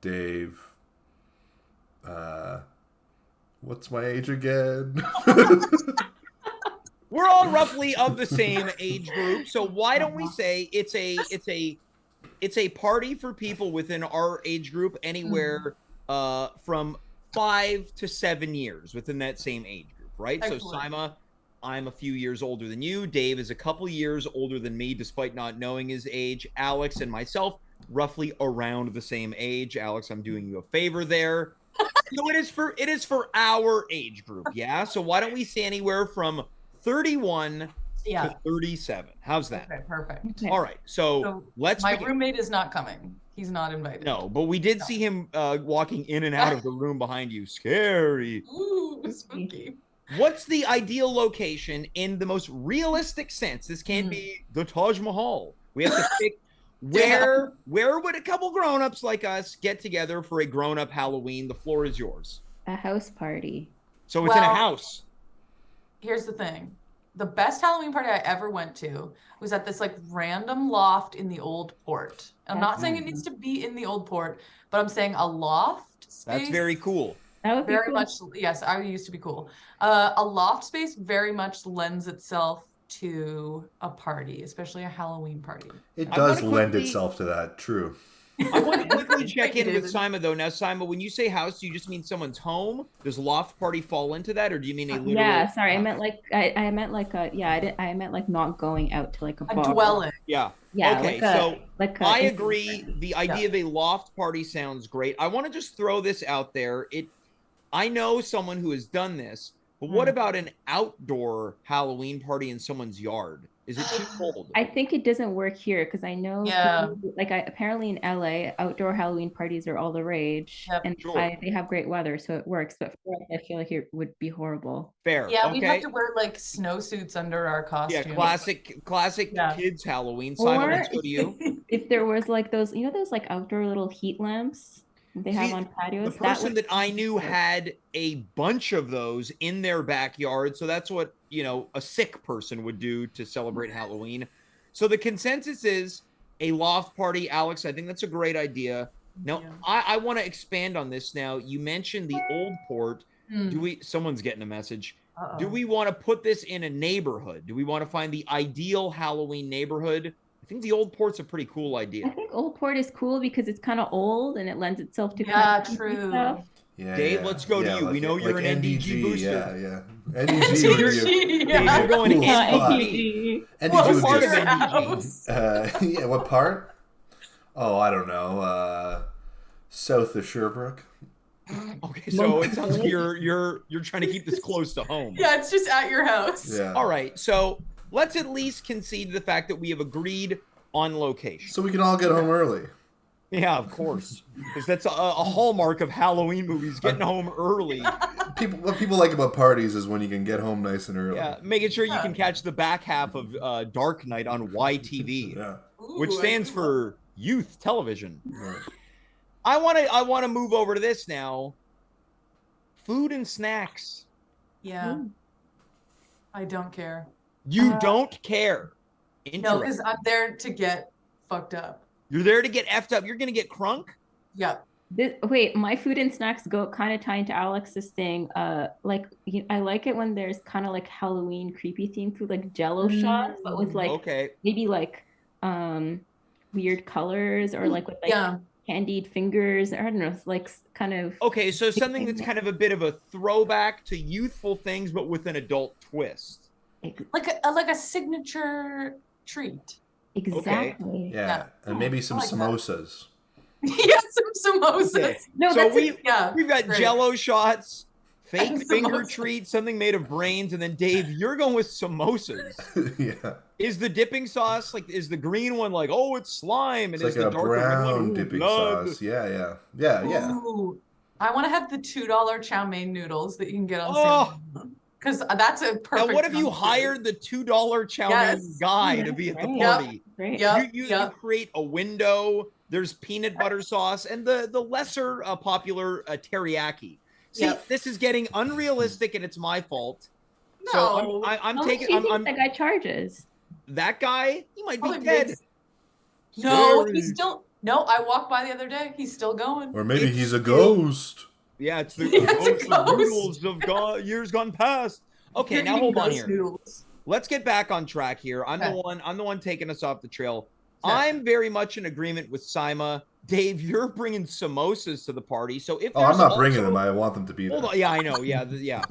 Dave, what's my age again? We're all roughly of the same age group, so why don't we say it's a party for people within our age group, anywhere from 5 to 7 years within that same age group, right? Excellent. So Saima, I'm a few years older than you. Dave is a couple years older than me, despite not knowing his age. Alex and myself, roughly around the same age. Alex, I'm doing you a favor there. So it is for our age group, yeah? So why don't we say anywhere from 31 to 37. How's that? Okay, perfect. Okay. All right. So let's My roommate is not coming. He's not invited. No, but we did see him walking in and out of the room behind you. Scary. Ooh, spooky. What's the ideal location in the most realistic sense? This can't be the Taj Mahal. We have to pick where would a couple grown-ups like us get together for a grown-up Halloween? The floor is yours. A house party. So it's in a house. Here's the thing. The best Halloween party I ever went to was at this like random loft in the old port. I'm not saying it needs to be in the old port, but I'm saying a loft space. That's very cool. That would be very cool. much. Yes, I used to be cool. A loft space very much lends itself to a party, especially a Halloween party. It does lend itself to that. True. I want to quickly check in with Saima, though. Now, Saima, when you say house, do you just mean someone's home? Does loft party fall into that, or do you mean a literal? Yeah, sorry, I meant like I meant like a I meant like not going out to like a bar. dwelling. Yeah. Yeah. Okay, I agree. The idea of a loft party sounds great. I want to just throw this out there. I know someone who has done this, but what about an outdoor Halloween party in someone's yard? Is it too cold? I think it doesn't work here because I know, apparently in LA, outdoor Halloween parties are all the rage, and they have great weather, so it works. But for us, I feel like it would be horrible. Fair. Yeah, we have to wear like snowsuits under our costumes. Yeah, classic kids Halloween. Simon, let's go to you. If there was like those, those like outdoor little heat lamps they have on patios. The person that I knew had a bunch of those in their backyard, so that's what a sick person would do to celebrate Halloween. So the consensus is a loft party. Alex, I think that's a great idea. Now, I want to expand on this now. You mentioned the old port. Someone's getting a message. Do we want to put this in a neighborhood? Do we want to find the ideal Halloween neighborhood? I think the old port's a pretty cool idea. I think old port is cool because it's kind of old and it lends itself to true stuff. Yeah, Dave, let's go to you. We know you're an NDG booster. NDG. Dave, you're going NDG. What part of NDG? What part? Oh, I don't know. South of Sherbrooke. Okay, so it sounds like you're trying to keep this close to home. Yeah, it's just at your house. Yeah. All right, so let's at least concede the fact that we have agreed on location. So we can all get home early. Yeah, of course. Because that's a hallmark of Halloween movies, getting home early. What people like about parties is when you can get home nice and early. Yeah, making sure you can catch the back half of Dark Knight on YTV, which stands for Youth Television. Right. I want to move over to this now. Food and snacks. Yeah. I don't care. You don't care. No, because I'm there to get fucked up. You're there to get effed up. You're going to get crunk? Yep. Wait, my food and snacks go kind of tie into Alex's thing. I like it when there's kind of like Halloween creepy themed food, like Jello shots, but with like Okay. maybe like um weird colors or like with like Yeah. candied fingers. I don't know, it's like kind of Okay, so something that's kind of a bit of a throwback to youthful things, but with an adult twist. Like a signature treat. Exactly. Yeah, and maybe some I like that. samosas. Yeah, some samosas. Okay. No, So that's we've got great. Jello shots, fake And finger samosas. treats, something made of brains, and then Dave, you're going with samosas. Yeah, Is the dipping sauce is the green one like, oh, it's slime, and it's is like the a darker red one, brown ooh, dipping blood? sauce. Yeah. Ooh, I want to have the $2 chow mein noodles that you can get on Oh. Salmon. Because that's a perfect. Now, what if you combo. hired the $2 chow mein Yes. guy Oh, to be at the that's party? great. Yep. You create a window. There's peanut butter sauce and the lesser popular teriyaki. See, Yep. this is getting unrealistic, and it's my fault. No. So I'm How much taking. do you think I'm that guy charges? that guy. He might be Probably dead. mix- No, Scary. he's still. No, I walked by the other day. He's still going. Or maybe It's he's a still- ghost. Yeah, it's the Yeah, it's a ghost of ghost. noodles of years gone past. Okay, You're now eating hold on ghost here. Noodles. Let's get back on track here. I'm Okay. the one taking us off the trail. Okay. I'm very much in agreement with Saima. Dave, you're bringing samosas to the party. So if Oh, I'm there's not bringing also- them. I want them to be there. Hold on. Yeah, I know. Yeah, yeah.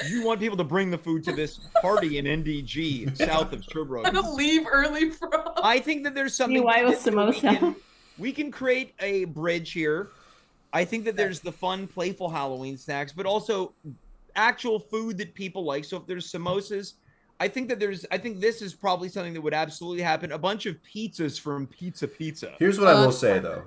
You want people to bring the food to this party in NDG, south of I'm Sherbrooke. gonna leave early from. I think that there's something. why to was this where samosa? we can create a bridge here. I think that there's the fun, playful Halloween snacks, but also actual food that people like. So if there's samosas, I think this is probably something that would absolutely happen. A bunch of pizzas from Pizza. Here's what I will say though.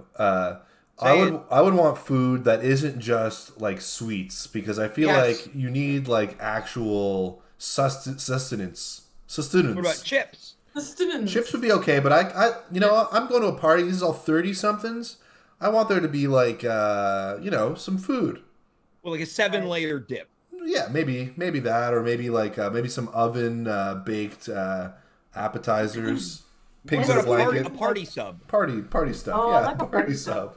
I would want food that isn't just like sweets because I feel Yes. like you need like actual sustenance. What about chips? The students. Chips would be okay, but I'm going to a party. This is all 30 somethings. I want there to be like some food. Well, like a 7-layer dip. Yeah, maybe that, or maybe like maybe some oven baked appetizers. Pigs in a blanket. A party sub. Party stuff. Oh, yeah, I like a party sub.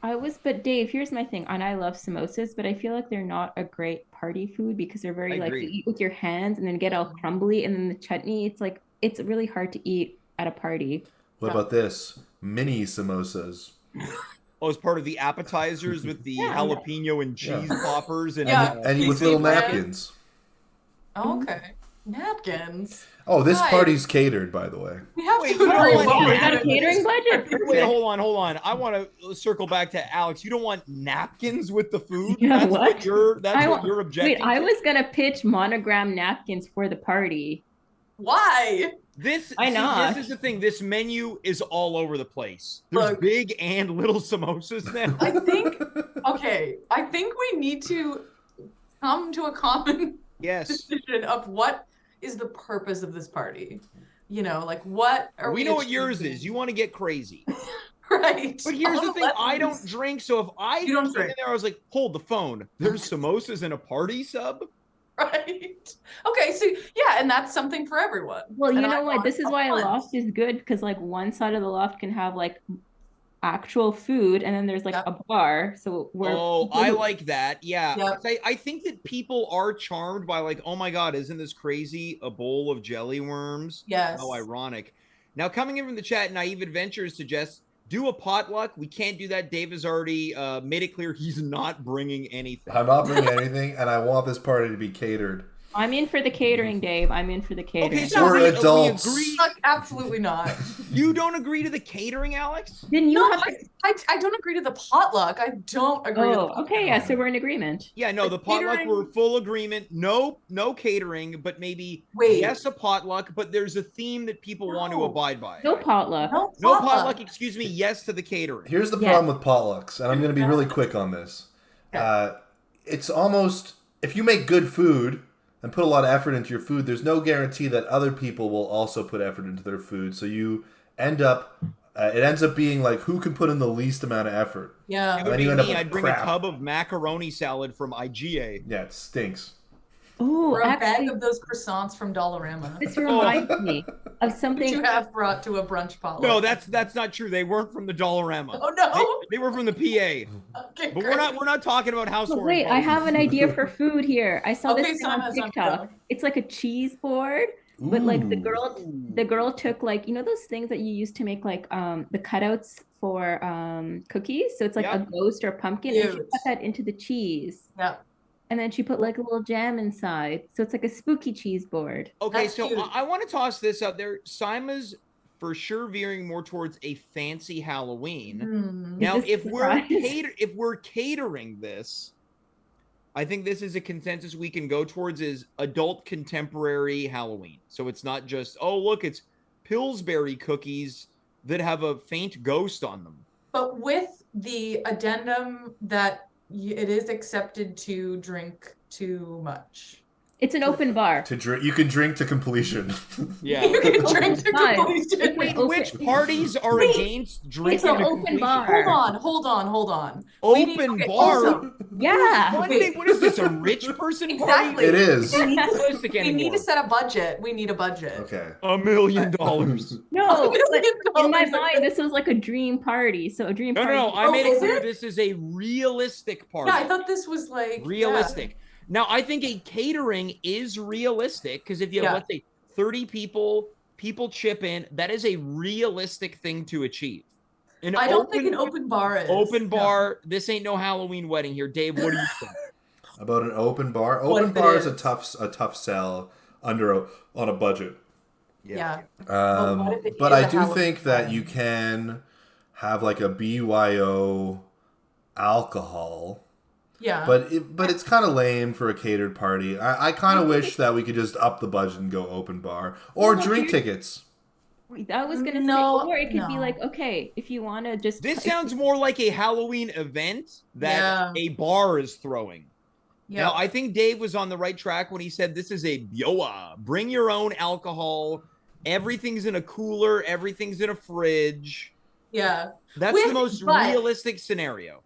But Dave, here's my thing, and I love samosas, but I feel like they're not a great party food because they're very I like agree. you eat with your hands and then get all crumbly, and then the chutney, it's really hard to eat at a party. What about this? Mini samosas. Oh, as part of the appetizers with the Yeah. jalapeno and cheese poppers and Yeah. And with Pizza little bread. napkins. Oh, okay. Napkins. Oh, this Right. party's catered, by the way. We have Wait, to. wait, worry wait, about wait, We got a it. catering budget. Wait, Perfect. hold on. I want to circle back to Alex. You don't want napkins with the food? Yeah, That's what? what you're Wait, objecting I to? was gonna pitch monogram napkins for the party. Why? Why not? This is the thing. This menu is all over the place. There's Look. big and little samosas now. I think. Okay, I think we need to come to a common Yes. decision of what is the purpose of this party. You know, like what are we? We know what yours achieving? is. You want to get crazy. Right. But here's the Oh, thing. I don't let's- drink, so if I You don't came in drink. there, I was like, hold the phone. There's samosas in a party sub? Right. Okay. So yeah, and that's something for everyone. Well, you And I know what? want This is why a fun. loft is good because like one side of the loft can have like actual food, and then there's like Yep. a bar. So where Oh, people I who- like that. Yeah. Yep. I think that people are charmed by like, oh my God, isn't this crazy? A bowl of jelly worms. Yes. How ironic. Now, coming in from the chat, Naive Adventures suggests do a potluck. We can't do that. Dave has already made it clear he's not bringing anything. I'm not bringing anything, and I want this party to be catered. I'm in for the catering, Dave. I'm in for the catering. Okay, so We're we adults. agree. Like, absolutely not. You don't agree to the catering, Alex? Then you No, have to. I don't agree to the potluck. I don't agree. to the Oh, potluck. okay, yeah. So we're in agreement. Yeah, no, the The potluck, catering- we're full agreement. No catering, but maybe Wait. yes, a potluck, but there's a theme that people want to No. abide by. No potluck. No No potluck. potluck, excuse me, yes to the catering. Here's the Yeah. problem with potlucks, and I'm going to be really quick on this. Okay. It's almost, if you make good food and put a lot of effort into your food, there's no guarantee that other people will also put effort into their food. So you end up, it ends up being like who can put in the least amount of effort. It Yeah. would then be you end up me. with I'd bring crap. a tub of macaroni salad from IGA. Yeah, it stinks. Oh, Or a bag actually, of those croissants from Dollarama, this reminds me of which something. you have brought to a brunch potluck. No, that's not true. They weren't from the Dollarama. Oh no. They were from the PA. Okay, But great. we're not talking about Oh, housewarming wait, I parties. have an idea for food here. I saw Okay, this thing on Saima, TikTok. go. It's like a cheese board, but like the Ooh. girl took like, you know those things that you used to make like the cutouts for cookies? So it's like a Yep. ghost or pumpkin, and she Cute. cut that into the cheese. Yeah. And then she put like a little jam inside. So it's like a spooky cheese board. Okay, That's so cute. I want to toss this out there. Saima's for sure veering more towards a fancy Halloween. Hmm. Now, Is this if a we're surprise? if we're catering this, I think this is a consensus we can go towards is adult contemporary Halloween. So it's not just, oh, look, it's Pillsbury cookies that have a faint ghost on them. But with the addendum that it is accepted to drink too much. It's an open bar. To drink, you can drink to completion. Yeah. You can drink to Fine. completion. It's Wait, open- which parties are Wait, against It's drinking an to open completion? bar. Hold on. We need- Open okay, bar? also, Yeah. What, what is this, a rich person party? Exactly. It is. we need to- Realistic we need anymore. to set a budget. We need a budget. Okay. $1 million. No, but in my $1 million. mind, this was like a dream party. So a dream No, party. no, I Oh, made it is clear it? this is a realistic party. Yeah, I thought this was like Realistic. Now, I think a catering is realistic because if you have, Yeah. let's say, 30 people chip in, that is a realistic thing to achieve. I don't think an open bar is. open No. bar. This ain't no Halloween wedding here, Dave. What do you think? About an open bar. What Open if it bar is is? a tough sell on a budget. Yeah. But what if it But is I a do Halloween think that wedding? you can have like a BYO alcohol. Yeah. But it's kind of lame for a catered party. I kind of wish that we could just up the budget and go open bar or Well, drink here's- tickets. I was gonna No, say, or it could be no. like, okay, if you want to just. This sounds more like a Halloween event that a bar is throwing. yeah. Now, I think Dave was on the right track when he said this is a BYOA. Bring your own alcohol. Everything's in a cooler. Everything's in a fridge. Yeah. That's With- the most but- realistic scenario.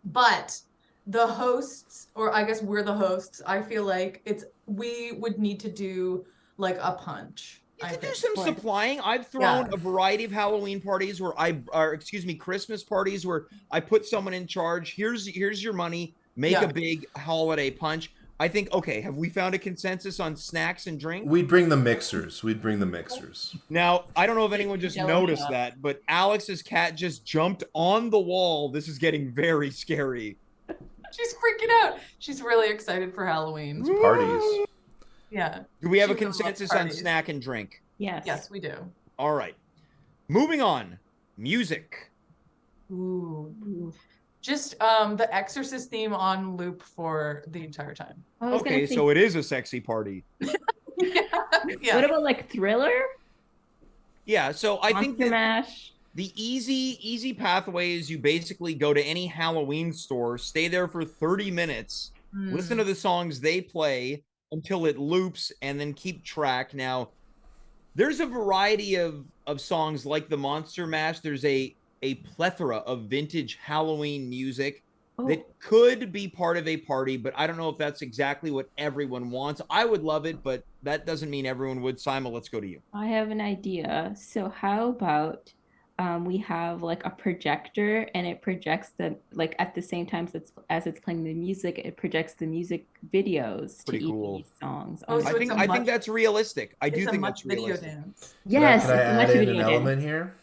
But the hosts, or I guess we're the hosts, I feel like we would need to do like a punch. You I can do think. some Right. supplying. I've thrown Yeah. a variety of Halloween parties where Christmas parties where I put someone in charge. Here's your money. Make Yeah. a big holiday punch. I think, okay, have we found a consensus on snacks and drinks? We'd bring the mixers. Now, I don't know if anyone just Yelling noticed enough. that, but Alex's cat just jumped on the wall. This is getting very scary. She's freaking out. She's really excited for Halloween. Parties. Yeah. Do we have a She loves consensus on parties. snack and drink? Yes. Yes, we do. All right. Moving on. Music. Ooh. Ooh. Just the Exorcist theme on loop for the entire time. I was Okay, gonna say, so it is a sexy party. yeah. what about like Thriller? Yeah, so I think Monster that Mash. the easy pathway is you basically go to any Halloween store, stay there for 30 minutes, Mm. listen to the songs they play until it loops, and then keep track. Now, there's a variety of songs like the Monster Mash. There's a plethora of vintage Halloween music Oh, that could be part of a party, but I don't know if that's exactly what everyone wants. I would love it, but that doesn't mean everyone would. Saima, let's go to you. I have an idea. So how about we have like a projector and it projects the like at the same time as it's playing the music, it projects the music videos Pretty to each cool. of these songs. Oh, on so I it's think a I much- think that's realistic. I do It's a think much that's video realistic. dance. Yes, Can I it's a much add in video an dance. element here?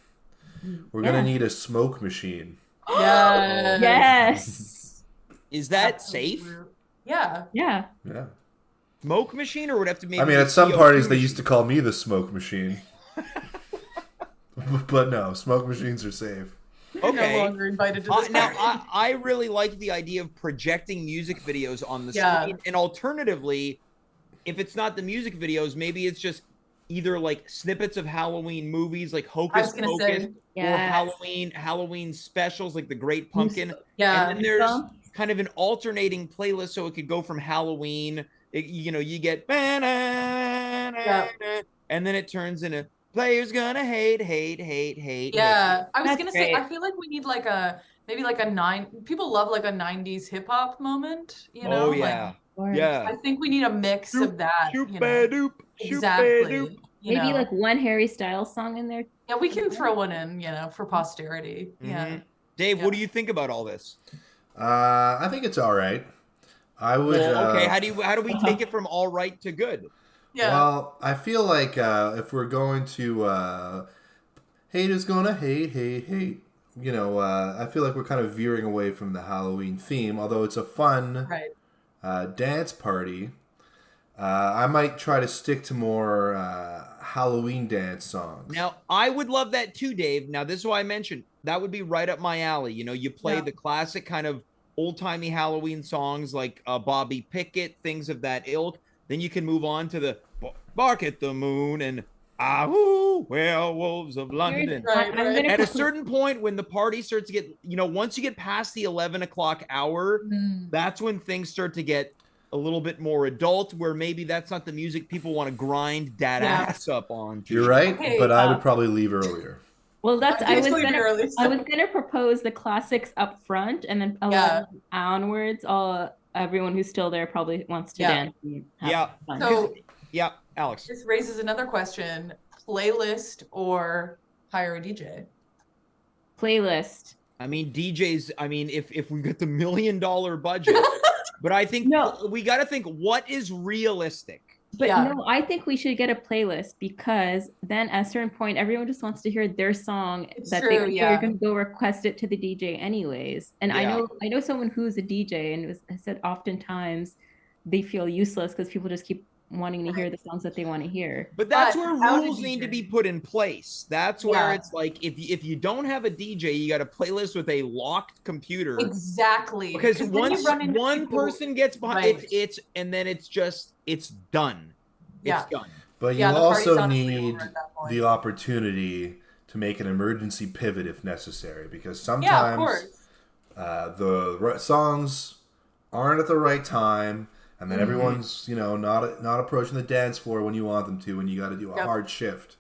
We're Yeah. gonna need a smoke machine. Yes. Yes. Is that That's safe? weird. Yeah. Yeah. Yeah. Smoke machine, or would it have to maybe? I mean, be at some CO2 parties they used to machine? call me the smoke machine. But no, smoke machines are safe. You're no Okay. longer invited to this Now, party. I really like the idea of projecting music videos on the Yeah. screen. And alternatively, if it's not the music videos, maybe it's just either like snippets of Halloween movies like I Hocus was gonna Pocus say, or Yes. Halloween specials like The Great Pumpkin. yeah. And then there's Some- kind of an alternating playlist so it could go from Halloween, you get and then it turns into players gonna hate. Yeah, I was That's gonna say, great. I feel like we need like maybe like people love like a 90s hip hop moment, you know? Oh like, yeah. course. Yeah. I think we need a mix of that. Shoop, You know? doop, Exactly. You Maybe know? like one Harry Styles song in there. Yeah, we can throw one in, for posterity. Yeah. Mhm. Dave, Yeah. what do you think about all this? I think it's all right. I would. Well, okay, how do we take it from all right to good? Yeah. Well, I feel like if we're going to hate is gonna hate, hate, hate. I feel like we're kind of veering away from the Halloween theme, although it's a fun Right. dance party. I might try to stick to more Halloween dance songs. Now, I would love that too, Dave. Now, this is why I mentioned that would be right up my alley. You play the classic kind of old-timey Halloween songs like Bobby Pickett, things of that ilk. Then you can move on to the Bark at the Moon and Ahoo, Werewolves of London. Right. At a certain point, when the party starts to get, once you get past the 11 o'clock hour, that's when things start to get a little bit more adult, where maybe that's not the music people want to grind that ass up on. You're right, Okay, but I would probably leave earlier. Well, I was gonna propose the classics up front, and then 11 onwards, everyone who's still there probably wants to dance. And have fun. So yeah, Alex. This raises another question: playlist or hire a DJ? Playlist. I mean, DJs. I mean, if we've got the $1 million budget, but I think we got to think what is realistic. But no, I think we should get a playlist, because then at a certain point, everyone just wants to hear their song they're going to go request it to the DJ anyways. And I know someone who's a DJ, and I said oftentimes they feel useless because people just keep wanting to hear the songs that they want to hear. But that's where rules need to be put in place. That's where it's like, if you don't have a DJ, you got a playlist with a locked computer. Exactly. Because once one person gets behind it's and then it's done. It's done. But you also need the opportunity to make an emergency pivot if necessary, because sometimes the songs aren't at the right time. And then everyone's, not approaching the dance floor when you want them to, and you got to do a hard shift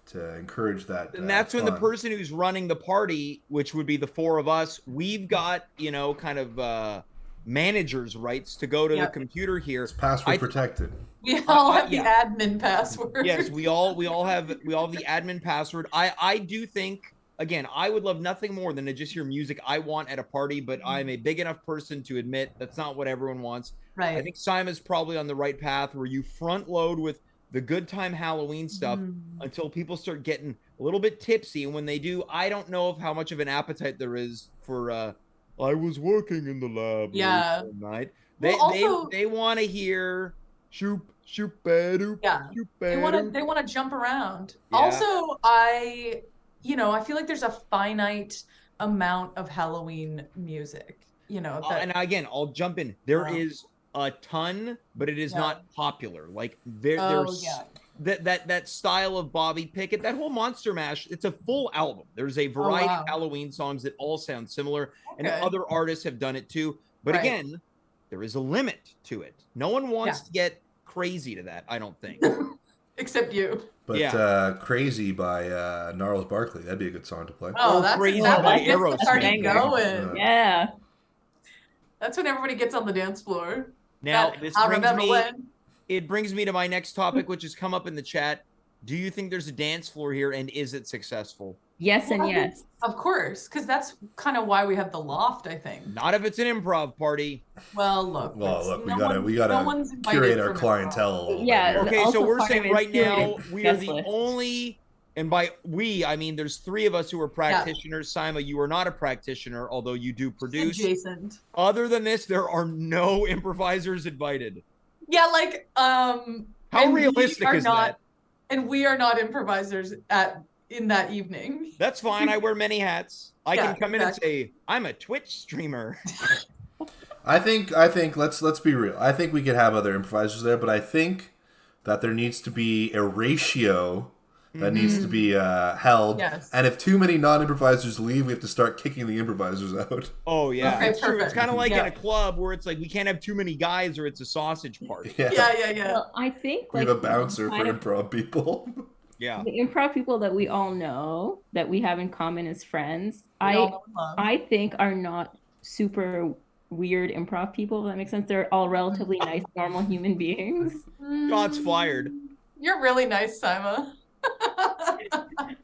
to encourage that. And that's when the person who's running the party, which would be the four of us, we've got, kind of manager's rights to go to the computer here. It's password protected. We all have the admin password. Yes, we all have the admin password. I do think, again, I would love nothing more than to just hear music I want at a party, but I'm a big enough person to admit that's not what everyone wants. Right. I think Saima's probably on the right path, where you front load with the good time Halloween stuff until people start getting a little bit tipsy. And when they do, I don't know how much of an appetite there is for I was working in the lab last night. They want to hear shoop shoop doop. They want to jump around. Also, I feel like there's a finite amount of Halloween music. And again, I'll jump in. There is a ton, but it is not popular. Like there's that style of Bobby Pickett, that whole Monster Mash. It's a full album. There's a variety of Halloween songs that all sound similar, and other artists have done it too. But again, there is a limit to it. No one wants to get crazy to that, I don't think. Except you. But Crazy by Gnarls Barkley, that'd be a good song to play. Oh, that's Crazy by Aerosmith. Going. Yeah. That's when everybody gets on the dance floor. Now, it brings me to my next topic, which has come up in the chat. Do you think there's a dance floor here, and is it successful? Yes and yes. Of course, because that's kind of why we have the loft, I think. Not if it's an improv party. Well, look, we gotta curate our clientele. Yeah. Okay, so we're saying right now we are the only, and by we I mean there's three of us who are practitioners. Saima, you are not a practitioner, although you do produce. Adjacent. Other than this, there are no improvisers invited. Yeah, like how realistic is that? And we are not improvisers in that evening. That's fine. I wear many hats. I can come in and say, I'm a Twitch streamer. I think let's be real. I think we could have other improvisers there, but I think that there needs to be a ratio that needs to be held. Yes. And if too many non-improvisers leave, we have to start kicking the improvisers out. Oh, yeah. Okay, it's true. It's kind of like in a Yeah. club where it's like we can't have too many guys or it's a sausage party. Yeah. Well, I think We have a bouncer for improv people. Yeah. the improv people that we all know, that we have in common as friends, I think are not super weird improv people, if that makes sense. They're all relatively nice, normal human beings. Shots fired. You're really nice, Saima.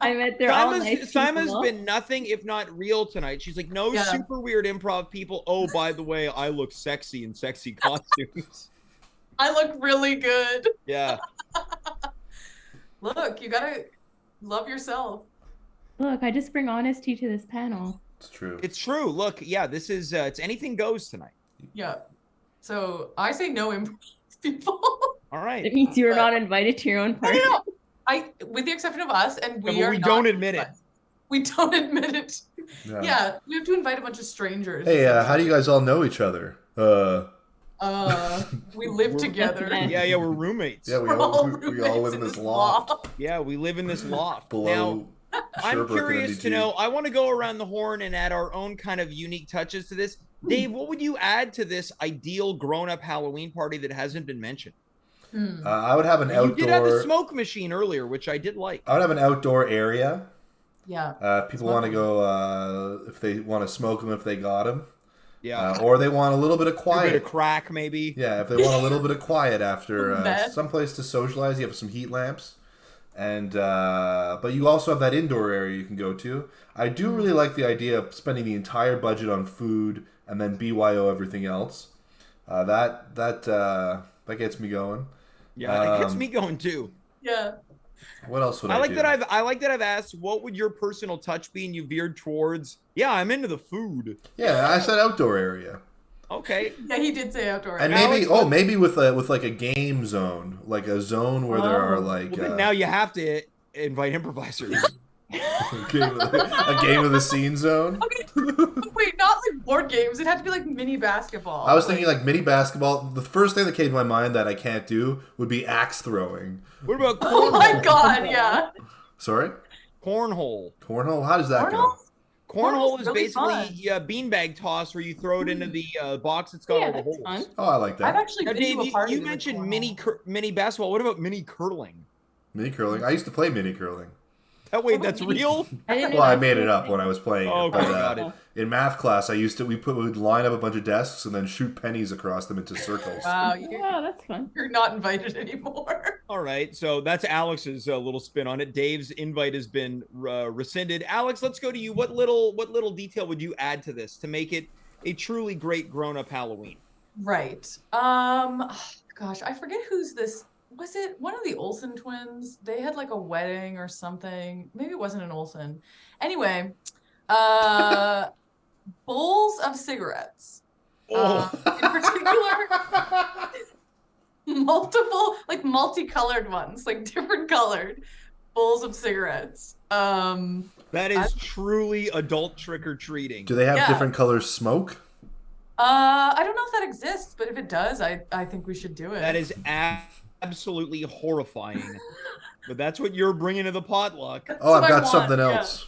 I meant they're all nice Saima's people. been nothing if not real tonight. She's like, no super weird improv people. Oh, by the way, I look sexy in sexy costumes. I look really good. Yeah. Look, you gotta love yourself. Look, I just bring honesty to this panel. It's true. It's true. Look, yeah, this is it's anything goes tonight. Yeah. So I say no improv people. All right. It means you're not invited to your own party. No. With the exception of us, and we don't admit it. We don't admit it. Yeah, we have to invite a bunch of strangers. Hey, how do you guys all know each other? We live together. Yeah, we're roommates. Yeah, we all live in this loft. Yeah, we live in this loft. Below. Now, I'm curious to know, I want to go around the horn and add our own kind of unique touches to this. Dave, what would you add to this ideal grown-up Halloween party that hasn't been mentioned? I would have an outdoor... You did have the smoke machine earlier, which I did like. I would have an outdoor area. Yeah. If people want to go, if they want to smoke them, if they got them. Yeah. Or they want a little bit of quiet. A bit of crack, maybe. Yeah, if they want a little bit of quiet after someplace to socialize, you have some heat lamps. And but you also have that indoor area you can go to. I do really like the idea of spending the entire budget on food and then BYO everything else. That gets me going. Yeah, it gets me going too. Yeah. What else would I do? I like that I've asked, what would your personal touch be, and you veered towards, yeah, I'm into the food. Yeah, I said outdoor area. Okay. Yeah, he did say outdoor area. And maybe with like a game zone, like a zone where there are like. Well, now you have to invite improvisers. a game of the scene zone. Okay, but wait, not like board games. It had to be like mini basketball. I was thinking like mini basketball. The first thing that came to my mind that I can't do would be axe throwing. What about cornhole? Oh my god, yeah. Sorry? Cornhole. Cornhole? How does that go? Cornhole is really basically a beanbag toss where you throw it into the box that's got all the holes. Fun. Oh, I like that. I've actually been Dave, to a party you mentioned mini basketball. What about mini curling? Mini curling? I used to play mini curling. Wait, that's real? I made it up when I was playing it. Okay, got it. In math class, we'd line up a bunch of desks and then shoot pennies across them into circles. Wow, that's fun. You're not invited anymore. All right, so that's Alex's little spin on it. Dave's invite has been rescinded. Alex, let's go to you. What little detail would you add to this to make it a truly great grown-up Halloween? Right. Gosh, I forget who's this. Was it one of the Olsen twins? They had like a wedding or something. Maybe it wasn't an Olsen. Anyway, bowls of cigarettes. In particular, multicolored ones, like different colored bowls of cigarettes. That is truly adult trick-or-treating. Do they have different color smoke? I don't know if that exists, but if it does, I think we should do it. That is absolutely horrifying. But that's what you're bringing to the potluck. Oh, I've got something else.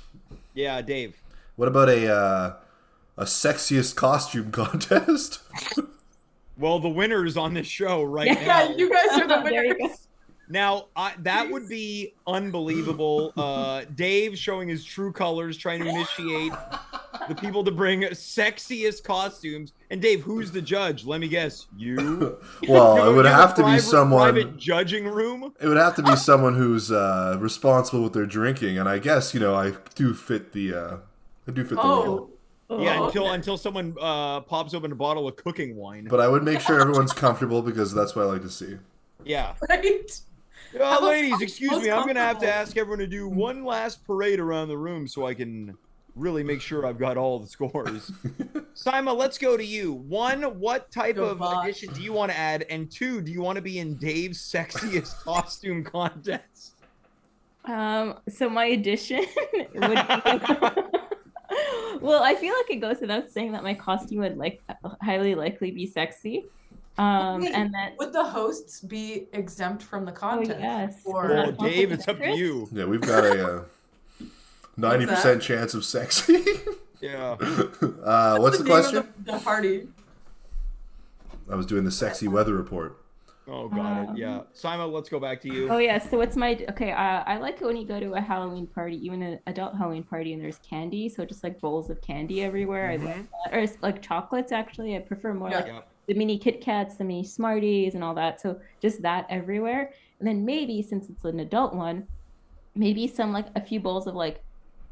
Yeah, Dave. What about a sexiest costume contest? Well, the winners on this show now. Yeah, you guys are the winners. Now, that would be unbelievable. Dave showing his true colors, trying to initiate the people to bring sexiest costumes. And Dave, who's the judge? Let me guess. You? Well, it would have to be someone... Private judging room? It would have to be someone who's responsible with their drinking. And I guess, I do fit the... role. Yeah, until someone pops open a bottle of cooking wine. But I would make sure everyone's comfortable because that's what I like to see. Yeah. Right? Ladies, excuse me. I'm going to have to ask everyone to do one last parade around the room so I can really make sure I've got all the scores. Saima, let's go to you. One, what type of addition do you want to add? And two, do you want to be in Dave's sexiest costume contest? So my addition would be... Well, I feel like it goes without saying that my costume would highly likely be sexy. And that would the hosts be exempt from the contest? Oh, yes. Or Dave, it's up to you. Yeah, we've got a 90% chance of sexy. Yeah. What's the question? The party. I was doing the sexy weather report. Oh, got it. Yeah. Saima, let's go back to you. Oh yeah, so what's my okay? I like it when you go to a Halloween party, even an adult Halloween party, and there's candy. So just like bowls of candy everywhere. I love Mhm. that. Or it's like chocolates. Actually, I prefer more Yeah. like Yep. the mini Kit Kats, the mini Smarties, and all that. So just that everywhere. And then maybe since it's an adult one, maybe some like a few bowls of like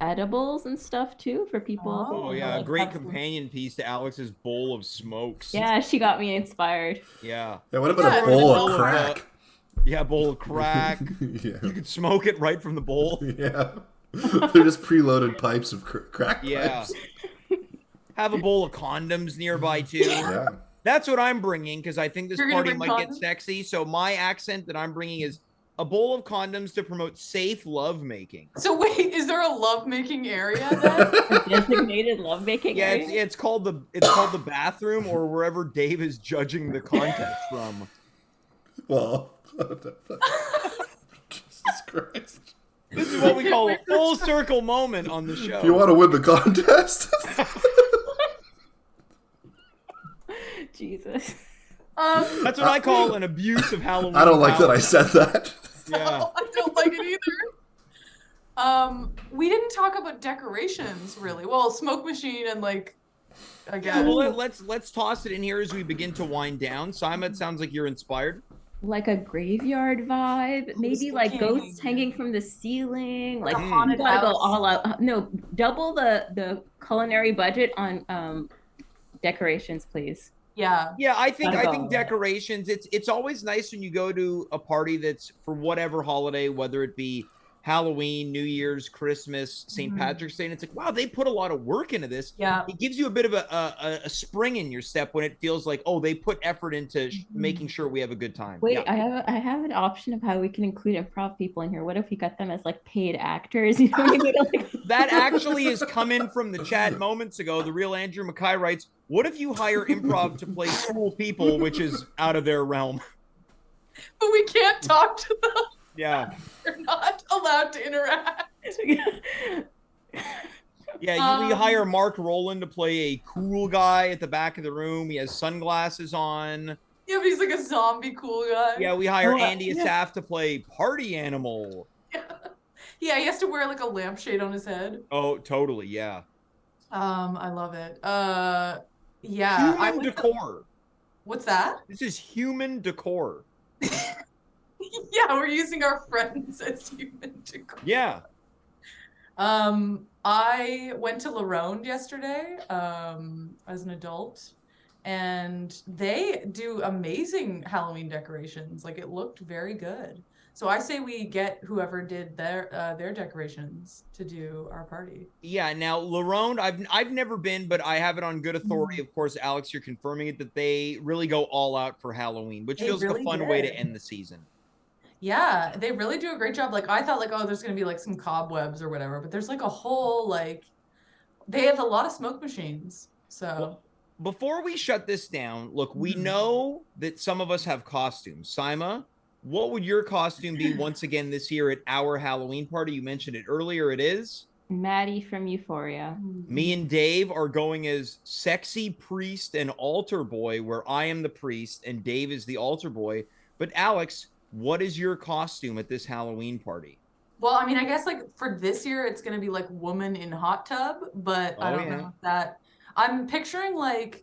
edibles and stuff too for people. Oh. Oh, to, yeah. A like, great have some- companion piece to Alex's bowl of smokes. Yeah, she got me inspired. Yeah. Yeah, what about Yeah, a bowl bowl of of, crack? Yeah, bowl of crack. Yeah. You could smoke it right from the bowl. Yeah. They're just preloaded pipes of crack Yeah. pipes. Have a bowl of condoms nearby too. Yeah. That's what I'm bringing because I think this You're gonna party bring might get condoms? sexy. So my accent that I'm bringing is a bowl of condoms to promote safe lovemaking. So wait, is there a lovemaking area then? A designated lovemaking Yeah, area. it's called the bathroom or wherever Dave is judging the contest from. Well, what the fuck? Jesus Christ. This is what we call a full circle moment on the show. If you want to win the contest, Jesus. That's what I call an abuse of Halloween. I don't like that I power. said that. Yeah. I don't like it either. We didn't talk about decorations really. Well, smoke machine and like Yeah, again. well, let's toss it in here as we begin to wind down. Saima, it sounds like you're inspired. Like a graveyard vibe, maybe like thinking. ghosts hanging from the ceiling. Like a Mm. haunted you gotta go house. all out. No, double the culinary budget on decorations, please. Yeah. Yeah, I think Gotta go. decorations. It's always nice when you go to a party that's for whatever holiday, whether it be Halloween, New Year's, Christmas, St. Mhm. Patrick's Day, and it's like, wow, they put a lot of work into this. Yeah. It gives you a bit of a spring in your step when it feels like, oh, they put effort into making sure we have a good time. Wait, Yeah. I have an option of how we can include improv people in here. What if we got them as like paid actors? You know, maybe like That actually has come in from the chat moments ago. The real Andrew Mackay writes, what if you hire improv to play school people, which is out of their realm? But we can't talk to them. Yeah. They're not allowed to interact. Yeah, we hire Mark Rowland to play a cool guy at the back of the room. He has sunglasses on. Yeah, but he's like a zombie cool guy. Yeah, we hire Oh, Andy yeah. Asaf to play party animal. Yeah, he has to wear like a lampshade on his head. Oh, totally, yeah. I love it. Yeah. Human decor. What's that? This is human decor. Yeah, we're using our friends as human decor. Yeah. I went to La Ronde yesterday, as an adult, and they do amazing Halloween decorations. Like it looked very good. So I say we get whoever did their decorations to do our party. Yeah, now Larone, I've never been, but I have it on good authority. Of course, Alex, you're confirming it that they really go all out for Halloween, which They feels like really a fun way to did. end the season. Yeah, they really do a great job. Like I thought like, oh, there's gonna be like some cobwebs or whatever, but there's like a whole like they have a lot of smoke machines. So Well, before we shut this down, look, we Mhm. know that some of us have costumes. Saima, what would your costume be once again this year at our Halloween party? You mentioned it earlier. It is. Maddie from Euphoria. Me and Dave are going as sexy priest and altar boy, where I am the priest and Dave is the altar boy. But Alex, what is your costume at this Halloween party? Well, I mean, I guess like for this year it's gonna be like woman in hot tub, but I Oh, don't yeah. know if that. I'm picturing like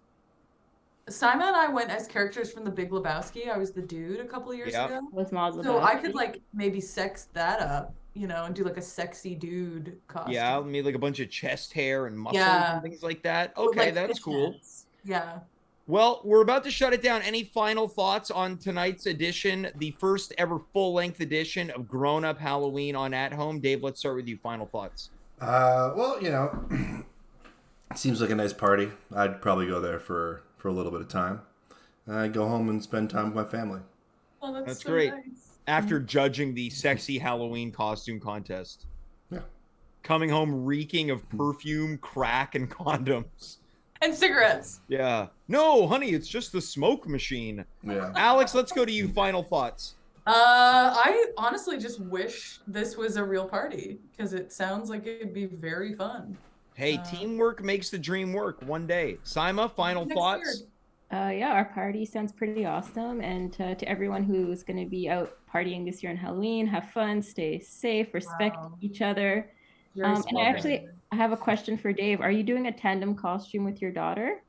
Saima and I went as characters from The Big Lebowski. I was the dude a couple years Yeah. ago. Was Mazel So I could like maybe sex that up, you know, and do like a sexy dude costume. Yeah, maybe like a bunch of chest hair and muscles Yeah. and things like that. With, Okay, like, that's cool. fishnets. Yeah. Well, we're about to shut it down. Any final thoughts on tonight's edition, the first ever full-length edition of Grown Up Halloween on At Home? Dave, let's start with you. Final thoughts. Well, you know, it seems like a nice party. I'd probably go there for a little bit of time. I'd go home and spend time with my family. Oh, That's so great. nice. After judging the sexy Halloween costume contest. Yeah. Coming home reeking of perfume, crack, and condoms. And cigarettes. Yeah. No, honey, it's just the smoke machine. Yeah. Alex, let's go to you. Final thoughts. I honestly just wish this was a real party because it sounds like it'd be very fun. Hey, teamwork makes the dream work one day. Saima, final Next thoughts? year. Yeah, our party sounds pretty awesome. And to everyone who's going to be out partying this year on Halloween, have fun, stay safe, respect Wow. each other. Very And small thing. I have a question for Dave. Are you doing a tandem costume with your daughter?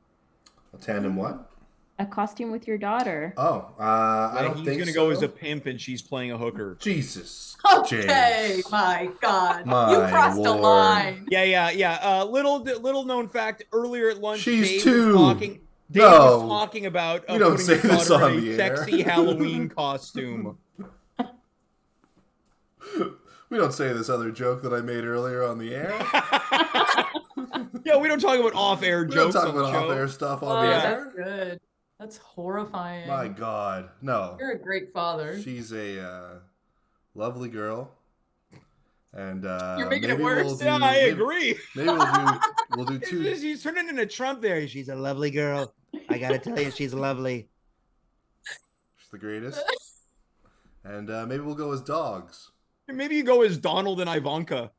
A tandem what? A costume with your daughter? Oh, I Yeah, don't he's think gonna so. go as a pimp and she's playing a hooker. Jesus. Okay, James. my God. My You crossed a Lord. line. Yeah. Little known fact. Earlier at lunch, She's Dave two. was talking about We don't putting say his this daughter on in a the air. sexy Halloween costume. We don't say this other joke that I made earlier on the air. Yeah, we don't talk about off-air We don't jokes talk on the about show. off-air stuff Oh, on the that's air. good. That's horrifying. My God, no. You're a great father. She's a lovely girl, and You're making it maybe worse. we'll do. Yeah, I agree. Maybe we'll do two. He's turning into Trump there. She's a lovely girl. I gotta tell you, she's lovely. She's the greatest. And maybe we'll go as dogs. Maybe you go as Donald and Ivanka.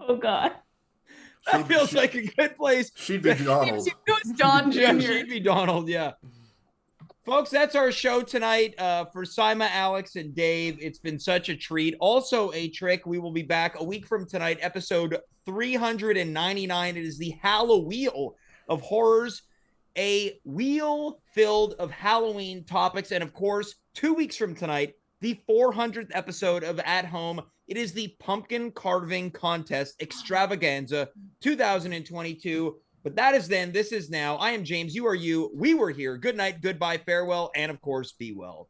Oh, God. That feels like a good place. She'd be Donald. It was Don Jr. Yeah, she'd be Donald, yeah. Folks, that's our show tonight for Saima, Alex, and Dave. It's been such a treat. Also a trick. We will be back a week from tonight, episode 399. It is the Halloween of Horrors, a wheel filled of Halloween topics. And of course, 2 weeks from tonight, the 400th episode of At Home. It is the Pumpkin Carving Contest Extravaganza 2022. But that is then. This is now. I am James. You are you. We were here. Good night. Goodbye. Farewell. And of course, be well.